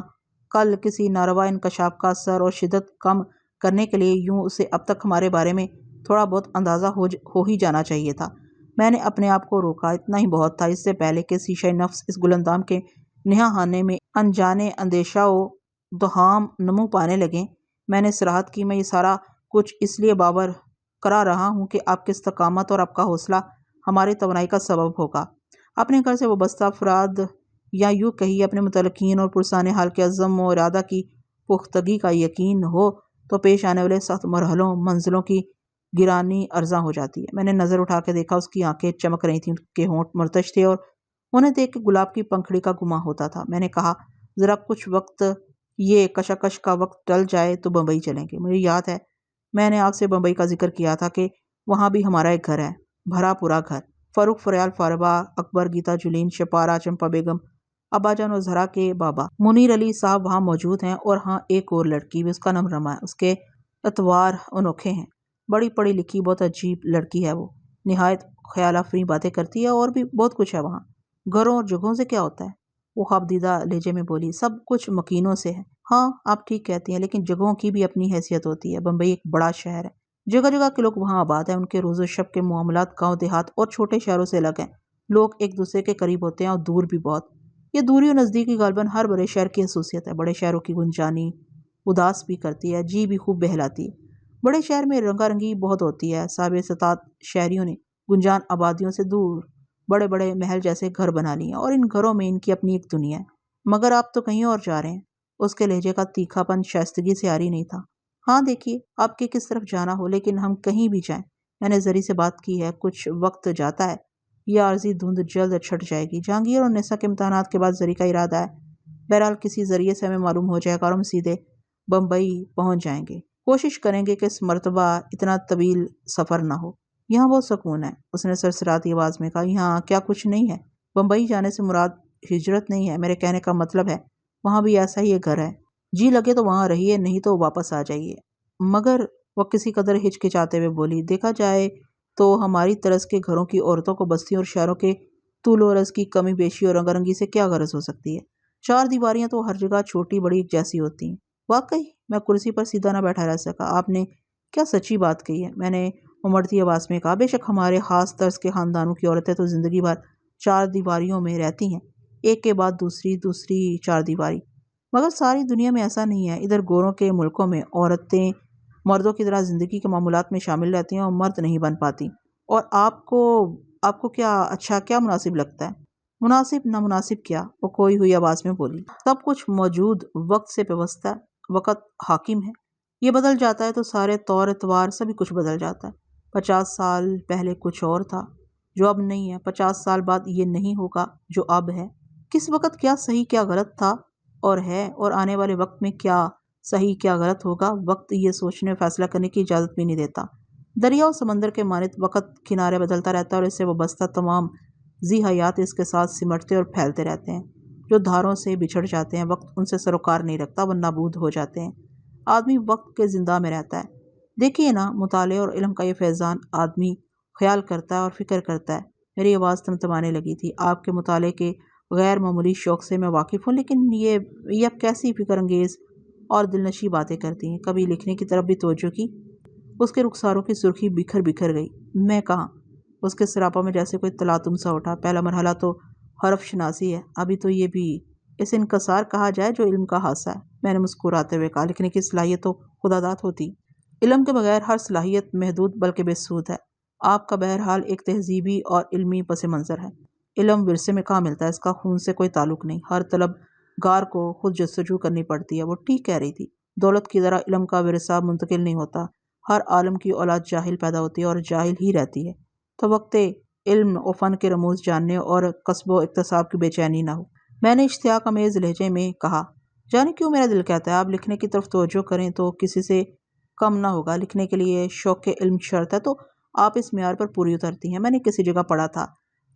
कल किसी नारवा इंकशाफ का असर और शिद्दत कम करने के लिए यूं उसे अब तक हमारे बारे में थोड़ा बहुत अंदाज़ा हो ही जाना चाहिए था। मैंने अपने आप को रोका, इतना ही बहुत था। इससे पहले कि शीशे नफ्स इस गुलंदाम के निहाहाने में अनजाने अंदेशा व दुहाम नमू पाने लगे, मैंने सराहत की, मैं ये सारा कुछ इसलिए बावर करा रहा हूँ कि आपकी इस्तकामत और आपका हौसला हमारी तवानाई का सबब होगा। अपने घर से वाबस्ता अफराद या यूँ कहिए अपने मुतल्लिकीन और पुरसाने हाल के अज़्म व इरादा की पुख्तगी का यकीन हो तो पेश आने वाले सख्त मरहलों मंजिलों की गिरानी अर्जा हो जाती है। मैंने नज़र उठा के देखा, उसकी आंखें चमक रही थीं, उसके होंठ मुर्तश थे और उन्हें देख के गुलाब की पंखड़ी का गुमा होता था। मैंने कहा, ज़रा कुछ वक्त ये कशमकश का वक्त टल जाए तो बम्बई चलेंगे। मुझे याद है मैंने आपसे बम्बई का जिक्र किया था कि वहाँ भी हमारा एक घर है, भरा पूरा घर। फ़ारूक, फ़रयाल, फारबा, अकबर, गीता, जुलीन, शपारा, चंपा बेगम, अब्बाजान और ज़हरा के बाबा मुनीर अली साहब वहाँ मौजूद हैं। और हाँ, एक और लड़की भी, उसका नाम रमा है। उसके अतवार अनोखे हैं, बड़ी पढ़ी लिखी, बहुत अजीब लड़की है वो, निहायत ख्याल आफरीन बातें करती है। और भी बहुत कुछ है वहाँ। घरों और जगहों से क्या होता है? वो ख्वाबदीदा लहजे में बोली, सब कुछ मकीनों से है। हाँ, आप ठीक कहती हैं, लेकिन जगहों की भी अपनी हैसियत होती है। बम्बई एक बड़ा शहर है, जगह जगह के लोग वहाँ आबाद हैं। उनके रोज़ो शब के मामलात गाँव देहात और छोटे शहरों से अलग हैं। लोग एक दूसरे के करीब होते हैं और दूर भी बहुत। ये दूरी और नज़दीकी गालबन हर बड़े शहर की खसूसियत है। बड़े शहरों की गुंजानी उदास भी करती है, जी भी खूब बहलाती है। बड़े शहर में रंगारंगी बहुत होती है। साबिर सतात शहरियों ने गुंजान आबादियों से दूर बड़े बड़े महल जैसे घर बना लिए और इन घरों में इनकी अपनी एक दुनिया है। मगर आप तो कहीं और जा रहे हैं। उसके लहजे का तीखापन शाइस्तगी से आ रही नहीं था। हाँ, देखिए आपके किस तरफ जाना हो, लेकिन हम कहीं भी जाएं। मैंने जरी से बात की है, कुछ वक्त जाता है, यह आर्जी धुंध जल्द छट जाएगी। जहांगीर और निसा के इम्तहानात के बाद जरी का इरादा है, बहरहाल किसी जरिए से हमें मालूम हो जाएगा और हम सीधे बम्बई पहुंच जाएंगे। कोशिश करेंगे कि इस मरतबा इतना तवील सफ़र ना हो। यहाँ बहुत सुकून है, उसने सरसराती आवाज़ में कहा। यहाँ क्या कुछ नहीं है? बम्बई जाने से मुराद हिजरत नहीं है। मेरे कहने का मतलब है वहाँ भी ऐसा ही एक घर है। जी लगे तो वहाँ रहिए, नहीं तो वापस आ जाइए। मगर वह किसी कदर हिचकिचाते हुए बोली, देखा जाए तो हमारी तरस के घरों की औरतों को बस्तियों और शहरों के तूल और रस की कमी बेशी और रंगारंगी से क्या गरज हो सकती है? चार दीवारियां तो हर जगह छोटी बड़ी एक जैसी होती हैं। वाकई मैं कुर्सी पर सीधा ना बैठा रह सका। आपने क्या सच्ची बात कही है, मैंने उमड़ती आवाज़ में कहा। बेशक हमारे ख़ास तर्ज के ख़ानदानों की औरतें तो ज़िंदगी भर चार दीवारियों में रहती हैं, एक के बाद दूसरी दूसरी चार दीवारी। मगर सारी दुनिया में ऐसा नहीं है। इधर गोरों के मुल्कों में औरतें मर्दों की तरह ज़िंदगी के मामूलात में शामिल रहती हैं और मर्द नहीं बन पाती। और आपको आपको क्या अच्छा क्या मुनासिब लगता है? मुनासिब ना मुनासिब क्या, वो खोई हुई आवाज़ में बोली। सब कुछ मौजूद वक्त से व्यवस्था है, वक्त हाकिम है। ये बदल जाता है तो सारे तौर एतवार सभी कुछ बदल जाता है। 50 साल पहले कुछ और था जो अब नहीं है। 50 साल बाद ये नहीं होगा जो अब है। किस वक्त क्या सही क्या गलत था और है, और आने वाले वक्त में क्या सही क्या गलत होगा, वक्त ये सोचने फैसला करने की इजाज़त भी नहीं देता। दरिया और समंदर के मानित वक्त किनारे बदलता रहता है और इससे वाबस्ता तमाम जी हयात इसके साथ सिमटते और फैलते रहते हैं। जो धारों से बिछड़ जाते हैं, वक्त उनसे सरोकार नहीं रखता, वह नाबूद हो जाते हैं। आदमी वक्त के जिंदा में रहता है। देखिए ना, मुताले और इल्म का ये फैज़ान आदमी ख्याल करता है और फिक्र करता है। मेरी आवाज़ तमतमाने लगी थी। आपके मुताले के गैर मामूली शौक़ से मैं वाकिफ़ हूँ, लेकिन ये अब कैसी फ़िक्र अंगेज़ और दिलनशी बातें करती हैं। कभी लिखने की तरफ भी तवज्जो की? उसके रुखसारों की सुर्खी बिखर बिखर गई। मैं कहाँ? उसके सरापा में जैसे कोई तलातुम सा उठा। पहला मरहला तो हरफ शनासी है, अभी तो ये भी इसे इनकसार कहा जाए जो इल्म का हासा है। मैंने मुस्कुराते हुए कहा, लिखने की सलाहियत तो खुदादात होती, इल्म के बगैर हर सलाहियत महदूद बल्कि बेसूद है। आपका बहरहाल एक तहजीबी और इल्मी पस मंज़र है। इल्म विरसे में कहाँ मिलता है, इसका खून से कोई ताल्लुक़ नहीं। हर तलबगार को खुद जस्तजू करनी पड़ती है। वो ठीक कह रही थी। दौलत की तरह इल्म का विरसा मुंतकिल नहीं होता। हर आलम की औलाद जाहिल पैदा होती है और जाहिल ही रहती है। तो वक्त इल्म और फ़न के रमूज़ जानने और कस्बो इक्तसाब की बेचैनी ना हो। मैंने इश्तियाक अमेज़ लहजे में कहा, जाने क्यों मेरा दिल कहता है आप लिखने की तरफ तवज्जो करें तो किसी से कम ना होगा। लिखने के लिए शौक़ इल्म शर्त है, तो आप इस मेयार पर पूरी उतरती हैं। मैंने किसी जगह पढ़ा था,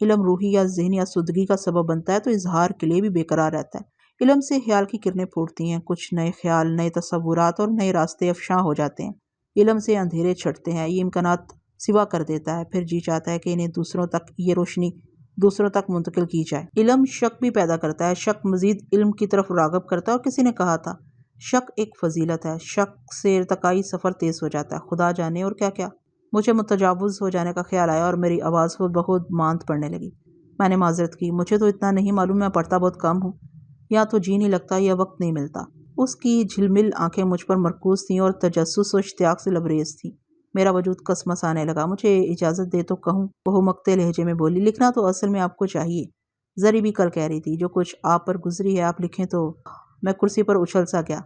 इल्म रूही या ज़हनी आसूदगी का सबब बनता है तो इजहार के लिए भी बेकरार रहता है। इल्म से ख्याल की किरणें फूटती हैं, कुछ नए ख्याल, नए तसव्वुरात और नए रास्ते अफ़शां हो जाते हैं। इल्म से अंधेरे छटते हैं, ये इम्कानात सिवा कर देता है। फिर जी चाहता है कि इन्हें दूसरों तक, ये रोशनी दूसरों तक मुंतकिल की जाए। इल्म शक भी पैदा करता है, शक मजीद इल्म की तरफ रागब करता है। और किसी ने कहा था, शक एक फजीलत है, शक से इर्तकाई सफ़र तेज़ हो जाता है। खुदा जाने और क्या क्या। मुझे मुतजावुज़ हो जाने का ख्याल आया और मेरी आवाज़ खुद ब खुद मांद पड़ने लगी। मैंने माजरत की, मुझे तो इतना नहीं मालूम, मैं पढ़ता बहुत कम हूँ, या तो जी नहीं लगता या वक्त नहीं मिलता। उसकी झिलमिल आंखें मुझ पर मरकूज़ थीं और तजस्सुस और इश्तियाक से लबरेज थीं। मेरा वजूद कसमस आने लगा। मुझे इजाज़त दे तो कहूँ, वो हुमकते लहजे में बोली। लिखना तो असल में आपको चाहिए। जरी भी कल कह रही थी, जो कुछ आप पर गुजरी है आप लिखें तो। मैं कुर्सी पर उछल सा गया।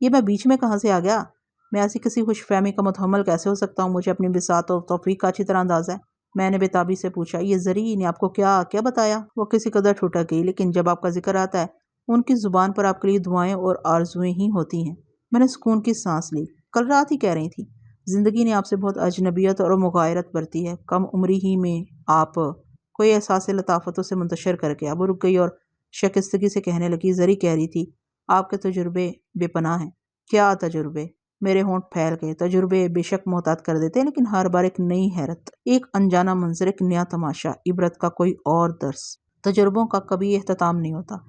ये मैं बीच में कहाँ से आ गया? मैं ऐसी किसी खुशफहमी का मुतहम्मल कैसे हो सकता हूँ? मुझे अपनी बिसात और तौफीक का अच्छी तरह अंदाज़ा है। मैंने बेताबी से पूछा, ये जरी ने आपको क्या क्या बताया? वो किसी कदर ठुठक गई, लेकिन जब आपका जिक्र आता है उनकी ज़ुबान पर आपके लिए दुआएं और आरजुएं ही होती हैं। मैंने सुकून की सांस ली। कल रात ही कह रही थी, जिंदगी ने आपसे बहुत अजनबियत और मुगायरत बरती है। कम उम्री ही में आप कोई एहसास लताफतों से मुंतशर करके अब रुक गई और शकिस्तगी से कहने लगी, जरी कह रही थी, आपके तजुर्बे बेपनाह हैं। क्या तजुर्बे? मेरे होंठ फैल गए। तजुर्बे बेशक मोहतात कर देते हैं, लेकिन हर बार एक नई हैरत, एक अनजाना मंजर, एक नया तमाशा, इबरत का कोई और दर्स। तजुर्बों का कभी एहतताम नहीं होता।